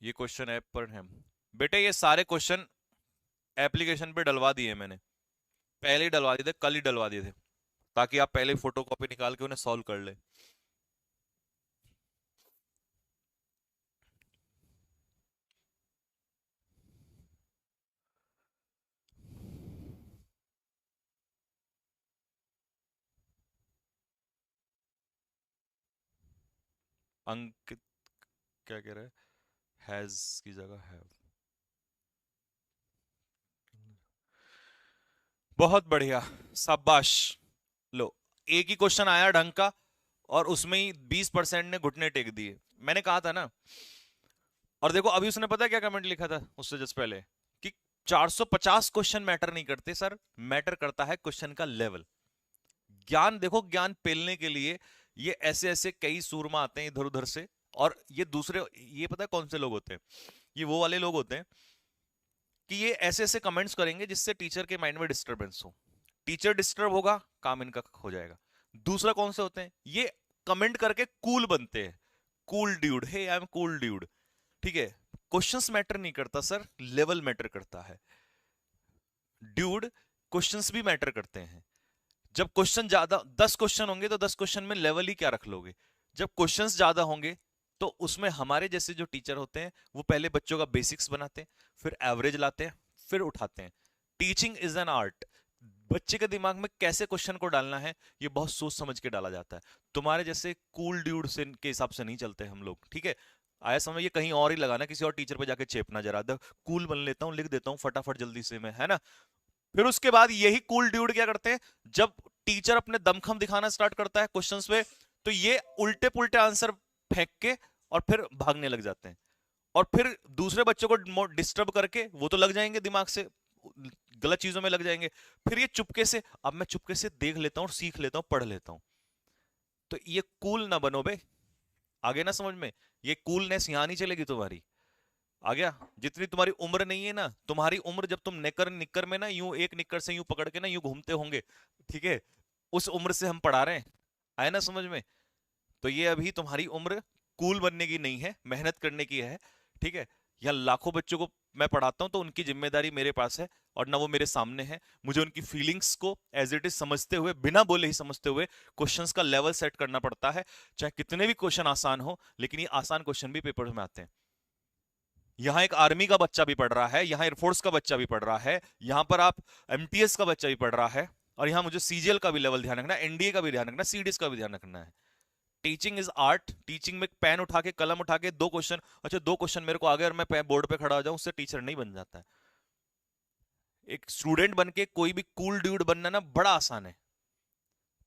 ये क्वेश्चन ऐप पर है बेटे, ये सारे क्वेश्चन एप्लीकेशन पे डलवा दिए मैंने, पहले ही डलवा दिए थे, कल ही डलवा दिए थे, ताकि आप पहले फोटो कॉपी निकाल के उन्हें सॉल्व कर ले। अंकित क्या कह रहा है, हैज की जगह है। बहुत बढ़िया, शाबाश। लो, एक ही क्वेश्चन आया ढंग का और उसमें ही 20% ने घुटने टेक दिए। मैंने कहा था ना। और देखो अभी उसने पता है क्या कमेंट लिखा था उससे जस्ट पहले, कि 450 क्वेश्चन मैटर नहीं करते सर, मैटर करता है क्वेश्चन का लेवल। ज्ञान देखो, ज्ञान पेलने के लिए ये ऐसे ऐसे कई सूरमा आते हैं इधर उधर से। और ये दूसरे, ये पता है कौन से लोग होते हैं, ये वो वाले लोग होते हैं कि ये ऐसे ऐसे कमेंट्स करेंगे जिससे टीचर के माइंड में डिस्टरबेंस हो। टीचर डिस्टर्ब होगा, काम इनका हो जाएगा। दूसरा कौन से होते हैं, ये कमेंट करके कूल बनते हैं, cool dude, hey I am cool dude. ठीक है, क्वेश्चंस मैटर नहीं करता सर, लेवल मैटर करता है ड्यूड। क्वेश्चंस भी मैटर करते हैं। जब क्वेश्चन ज्यादा, 10 क्वेश्चन होंगे तो 10 क्वेश्चन में लेवल ही क्या रख लोगे। जब क्वेश्चंस ज्यादा होंगे तो उसमें हमारे जैसे जो टीचर होते हैं वो पहले बच्चों का बेसिक्स बनाते हैं, फिर एवरेज लाते हैं, फिर उठाते हैं। Teaching is an art. बच्चे के दिमाग में कैसे क्वेश्चन को डालना है ये बहुत सोच समझ के डाला जाता है। तुम्हारे जैसे कूल ड्यूड से के हिसाब से नहीं चलते हम लोग, ठीक है। आया समझ, ये कहीं और ही लगाना, किसी और टीचर पे जाके चेपना जरा, कूल बन लेता हूँ, लिख देता हूँ फटाफट जल्दी से मैं, है ना। फिर उसके बाद यही कूल ड्यूड क्या करते हैं, जब टीचर अपने दमखम दिखाना स्टार्ट करता है क्वेश्चंस पे, तो ये उल्टे पुल्टे आंसर फेंक के और फिर भागने लग जाते हैं। और फिर दूसरे बच्चों को डिस्टर्ब करके वो तो लग जाएंगे दिमाग से, गलत चीजों में लग जाएंगे। फिर ये चुपके से, अब मैं चुपके से देख लेता हूँ, सीख लेता हूँ, पढ़ लेता हूँ। तो ये कूल ना बनो बे, आगे ना समझ में, ये कूलनेस यहां नहीं चलेगी तुम्हारी। आ गया, जितनी तुम्हारी उम्र नहीं है ना, तुम्हारी उम्र जब तुम निकर निकर में ना यूं एक निकर से यूं पकड़ के ना यूं घूमते होंगे, ठीक है, उस उम्र से हम पढ़ा रहे हैं। आए ना समझ में। तो ये अभी तुम्हारी उम्र कूल बनने की नहीं है, मेहनत करने की है, ठीक है। यहाँ लाखों बच्चों को मैं पढ़ाता हूं तो उनकी जिम्मेदारी मेरे पास है, और ना वो मेरे सामने है। मुझे उनकी फीलिंग्स को एज इट इज समझते हुए, बिना बोले ही समझते हुए क्वेश्चंस का लेवल सेट करना पड़ता है। चाहे कितने भी क्वेश्चन आसान हो, लेकिन ये आसान क्वेश्चन भी पेपर में आते हैं। यहाँ एक आर्मी का बच्चा भी पढ़ रहा है, यहाँ एयरफोर्स का बच्चा भी पढ़ रहा है, यहाँ पर आप एमटीएस का बच्चा भी पढ़ रहा है, और यहाँ मुझे सीजीएल का भी लेवल ध्यान रखना है, एनडीए का भी ध्यान रखना है, सीडीएस का भी ध्यान रखना है। Teaching is art. टीचिंग में पेन उठा के, कलम उठा के दो क्वेश्चन, अच्छा दो क्वेश्चन मेरे को आ गए और मैं बोर्ड पे खड़ा हो जाऊं, उससे टीचर नहीं बन जाता है। एक स्टूडेंट बन के कोई भी कूल ड्यूड बनना ना बड़ा आसान है,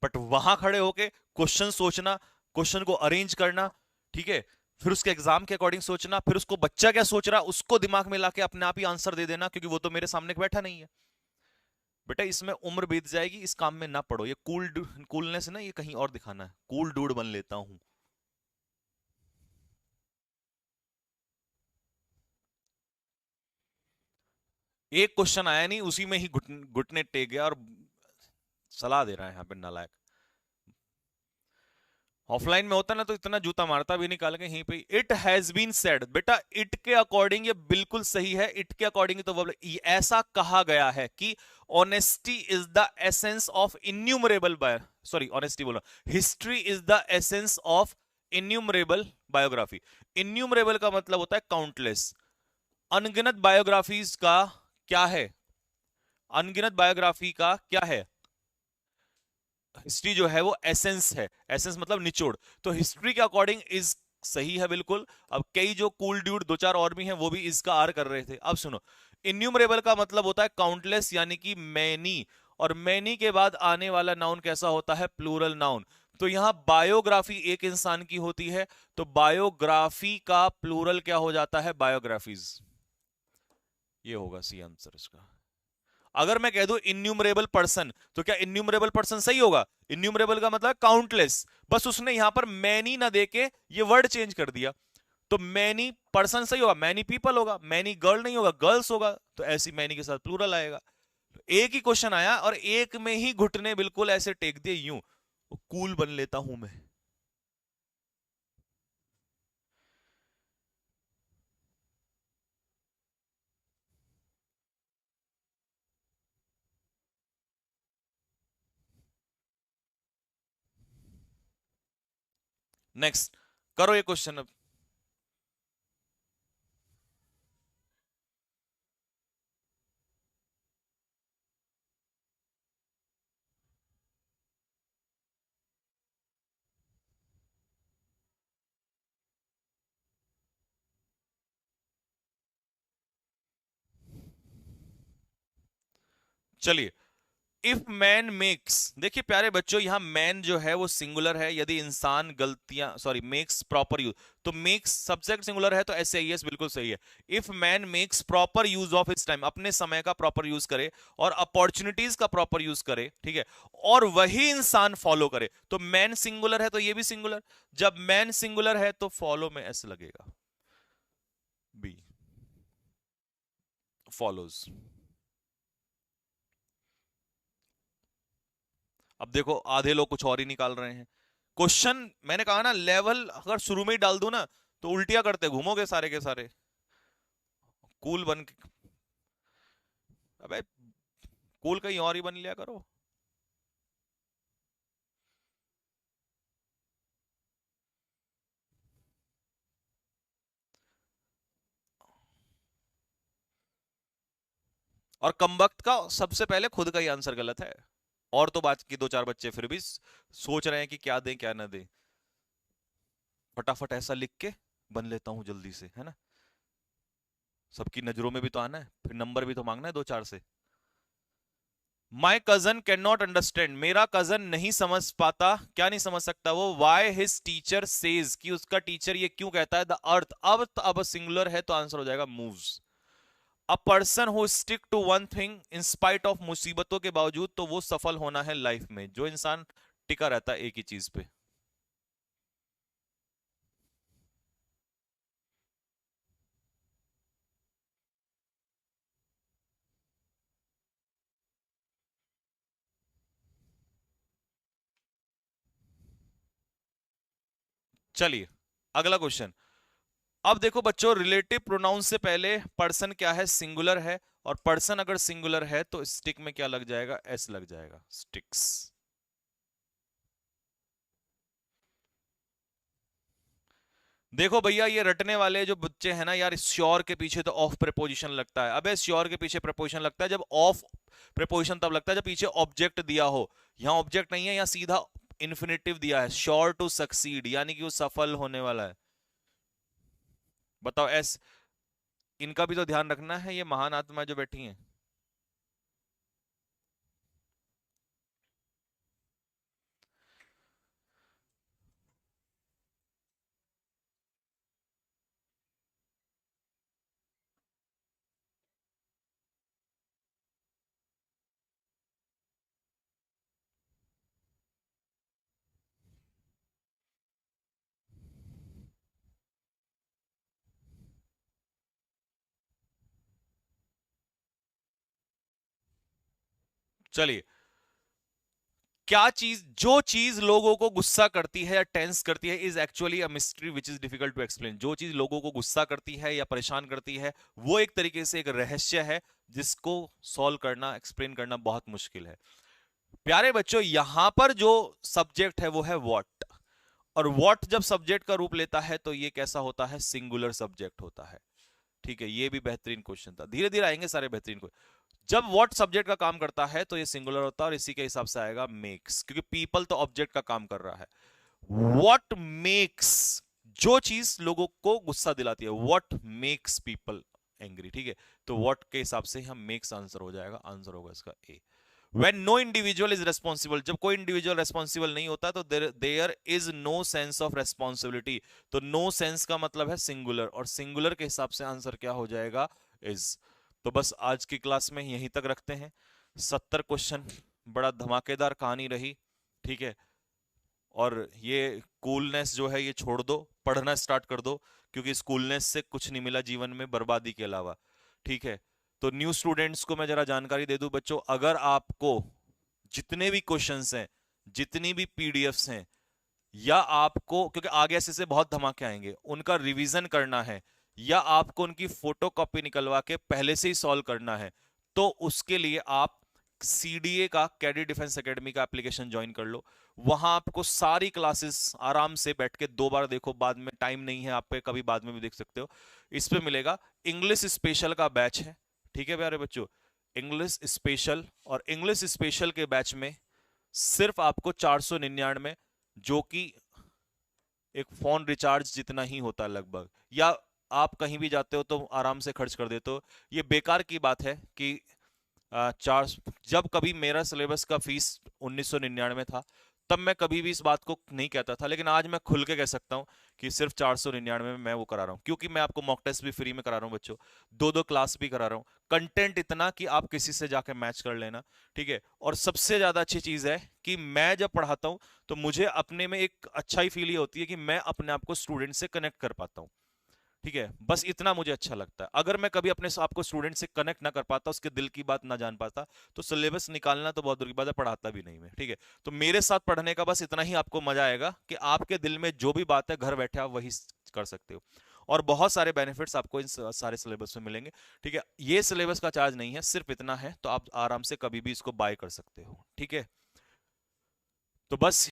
बट वहां खड़े होके क्वेश्चन सोचना, क्वेश्चन को अरेंज करना, ठीक है, फिर उसके एग्जाम के अकॉर्डिंग सोचना, फिर उसको बच्चा क्या सोच रहा है उसको दिमाग में लाके अपने आप ही आंसर दे देना, क्योंकि वो तो मेरे सामने बैठा नहीं है। बेटा इसमें उम्र बीत जाएगी, इस काम में ना पड़ो। ये कूलनेस है ना, ये कहीं और दिखाना है, कूल डूड बन लेता हूं। एक क्वेश्चन आया नहीं, उसी में ही घुटने टेक गया और सलाह दे रहा है यहाँ पे नालायक। ऑफलाइन में होता ना तो इतना जूता मारता भी, निकाल के यहीं पे। इट हैज बीन सेड, बेटा इट के अकॉर्डिंग ये बिल्कुल सही है। इट के अकॉर्डिंग तो ऐसा कहा गया है कि honesty is the essence of innumerable by, sorry honesty बोला, history is the essence of innumerable biography. Innumerable का मतलब होता है काउंटलेस। अनगिनत बायोग्राफीज का क्या है, अनगिनत बायोग्राफी का क्या है, हिस्ट्री जो है वो एसेंस है। एसेंस मतलब निचोड़। तो हिस्ट्री के अकॉर्डिंग इज सही है बिल्कुल। अब कई जो कूल ड्यूड दो चार और भी हैं वो भी इसका आर कर रहे थे। अब सुनो, इन्यूमरेबल का मतलब होता है काउंटलेस, यानी कि मैनी। और मैनी के बाद आने वाला नाउन कैसा होता है, प्लूरल नाउन। तो यहां बायोग्राफी एक इंसान की होती है, तो बायोग्राफी का प्लूरल क्या हो जाता है, बायोग्राफीज। ये होगा सी आंसर इसका। अगर मैं कह दूं इन्यूमरेबल पर्सन, तो क्या इन्यूमरेबल पर्सन सही होगा? इन्यूमरेबल का मतलब काउंटलेस, बस उसने यहां पर मैनी ना देके ये वर्ड चेंज कर दिया। तो मैनी पर्सन सही होगा, मैनी पीपल होगा, मैनी गर्ल नहीं होगा, गर्ल्स होगा। तो ऐसी मैनी के साथ प्लूरल आएगा। एक ही क्वेश्चन आया और एक में ही घुटने बिल्कुल ऐसे टेक दिए यूं, कूल बन लेता हूं मैं। नेक्स्ट करो ये क्वेश्चन अब। चलिए, इफ मैन मेक्स, देखिए प्यारे बच्चों यहां मैन जो है वो सिंगुलर है, यदि इंसान गलतियां सॉरी मेक्स प्रॉपर यूज, तो मेक्स सब्जेक्ट सिंगुलर है तो एस एस बिल्कुल सही है। If man makes proper use of its time, अपने समय का प्रॉपर यूज करे और अपॉर्चुनिटीज का प्रॉपर यूज करे, ठीक है, और वही इंसान फॉलो करे, तो मैन सिंगुलर है तो ये भी सिंगुलर। जब मैन सिंगुलर है तो फॉलो में एस लगेगा, बी, फॉलोज। अब देखो आधे लोग कुछ और ही निकाल रहे हैं। क्वेश्चन मैंने कहा ना, लेवल अगर शुरू में ही डाल दूं ना तो उल्टिया करते घूमोगे सारे के सारे, कूल बन के। अबे कूल कहीं और ही बन लिया करो। और कमबख्त का सबसे पहले खुद का ही आंसर गलत है, और तो बात की दो चार बच्चे फिर भी सोच रहे हैं कि क्या दें क्या ना दें। फटाफट ऐसा लिख के बन लेता हूं जल्दी से, है ना, सबकी नजरों में भी तो आना है, फिर नंबर भी तो मांगना है दो चार से। My cousin can not understand, मेरा कजन नहीं समझ पाता, क्या नहीं समझ सकता वो, वाई हिज टीचर सेज, कि उसका टीचर ये क्यों कहता है, द अर्थ, अब सिंगुलर है तो आंसर हो जाएगा moves. A person who stick to one thing in spite of, मुसीबतों के बावजूद, तो वो सफल होना है लाइफ में, जो इंसान टिका रहता है एक ही चीज पे। चलिए अगला क्वेश्चन। अब देखो बच्चों, रिलेटिव प्रोनाउन से पहले पर्सन क्या है, सिंगुलर है, और पर्सन अगर सिंगुलर है तो स्टिक में क्या लग जाएगा, एस लग जाएगा, स्टिक्स। देखो भैया ये रटने वाले जो बच्चे हैं ना यार, श्योर के पीछे तो ऑफ प्रेपोजिशन लगता है। अबे श्योर के पीछे प्रेपोजिशन लगता है जब ऑफ प्रेपोजिशन तब लगता है जब पीछे ऑब्जेक्ट दिया हो। यहां ऑब्जेक्ट नहीं है, यहां सीधा इन्फिनेटिव दिया है, श्योर टू सक्सीड, यानी कि वो सफल होने वाला है। बताओ एस, इनका भी तो ध्यान रखना है, ये महान आत्मा जो बैठी हैं। चलिए, क्या चीज, जो चीज लोगों को गुस्सा करती है या टेंस करती है, is actually a mystery which is difficult to explain. जो चीज लोगों को गुस्सा करती है या परेशान करती है, वो एक तरीके से एक रहस्य है जिसको सॉल्व करना, एक्सप्लेन करना बहुत मुश्किल है। प्यारे बच्चों यहां पर जो सब्जेक्ट है वो है व्हाट, और व्हाट जब सब्जेक्ट का रूप लेता है तो ये कैसा होता है, सिंगुलर सब्जेक्ट होता है। ठीक है, ये भी बेहतरीन क्वेश्चन था, धीरे धीरे आएंगे सारे बेहतरीन। जब व्हाट सब्जेक्ट का काम करता है तो ये सिंगुलर होता है, और इसी के हिसाब से आएगा मेक्स, क्योंकि पीपल तो ऑब्जेक्ट का काम कर रहा है। व्हाट मेक्स, जो चीज लोगों को गुस्सा दिलाती है, व्हाट मेक्स पीपल एंग्री, ठीक है, तो व्हाट के हिसाब से हम मेक्स आंसर हो जाएगा, आंसर होगा इसका ए। When no individual is responsible, जब कोई इंडिविजुअल रेस्पॉन्सिबल नहीं होता तो there is no sense of responsibility. तो नो सेंस का मतलब है सिंगुलर, और सिंगुलर के हिसाब से आंसर क्या हो जाएगा, इज। तो बस आज की क्लास में यहीं तक रखते हैं। 70 क्वेश्चन, बड़ा धमाकेदार कहानी रही, ठीक है। और ये कूलनेस जो है ये छोड़ दो, पढ़ना स्टार्ट कर दो, क्योंकि स्कूलनेस से कुछ नहीं मिला जीवन में बर्बादी के अलावा, ठीक है। तो न्यू स्टूडेंट्स को मैं जरा जानकारी दे दूं बच्चों, अगर आपको जितने भी क्वेश्चंस हैं, जितनी भी पीडीएफ्स हैं, या आपको, क्योंकि आगे ऐसे बहुत धमाके आएंगे, उनका रिवीजन करना है, या आपको उनकी फोटो कॉपी निकलवा के पहले से ही सॉल्व करना है, तो उसके लिए आप सीडीए का, कैडेट डिफेंस एकेडमी का एप्लीकेशन ज्वाइन कर लो। वहां आपको सारी क्लासेस आराम से बैठ के 2 बार देखो, बाद में टाइम नहीं है आप पे, कभी बाद में भी देख सकते हो। इस पे मिलेगा इंग्लिश स्पेशल का बैच है, ठीक है प्यारे बच्चों, इंग्लिश स्पेशल। और इंग्लिश स्पेशल के बैच में सिर्फ आपको 499, जो कि एक फोन रिचार्ज जितना ही होता है लगभग, या आप कहीं भी जाते हो तो आराम से खर्च कर देते हो। ये बेकार की बात है कि चार, जब कभी मेरा सिलेबस का फीस 1999 था, तब मैं कभी भी इस बात को नहीं कहता था, लेकिन आज मैं खुल के कह सकता हूं कि सिर्फ 499 में मैं वो करा रहा हूं, क्योंकि मैं आपको मॉक टेस्ट भी फ्री में करा रहा हूं बच्चों, 2-2 क्लास भी करा रहा हूं, कंटेंट इतना कि आप किसी से जाके मैच कर लेना, ठीक है। और सबसे ज्यादा अच्छी चीज है कि मैं जब पढ़ाता हूं तो मुझे अपने में एक अच्छा ही फील होती है कि मैं अपने आप को स्टूडेंट से कनेक्ट कर पाता हूं, ठीक है। बस इतना मुझे अच्छा लगता है। अगर मैं कभी अपने आप को स्टूडेंट से कनेक्ट ना कर पाता, उसके दिल की बात ना जान पाता, तो सिलेबस निकालना तो बहुत दूर की बात है, पढ़ाता भी नहीं मैं, ठीक है। तो मेरे साथ पढ़ने का बस इतना ही आपको मजा आएगा कि आपके दिल में जो भी बात है घर बैठे आप वही कर सकते हो, और बहुत सारे बेनिफिट्स आपको इन सारे सिलेबस में मिलेंगे, ठीक है। ये सिलेबस का चार्ज नहीं है, सिर्फ इतना है, तो आप आराम से कभी भी इसको बाय कर सकते हो, ठीक है। तो बस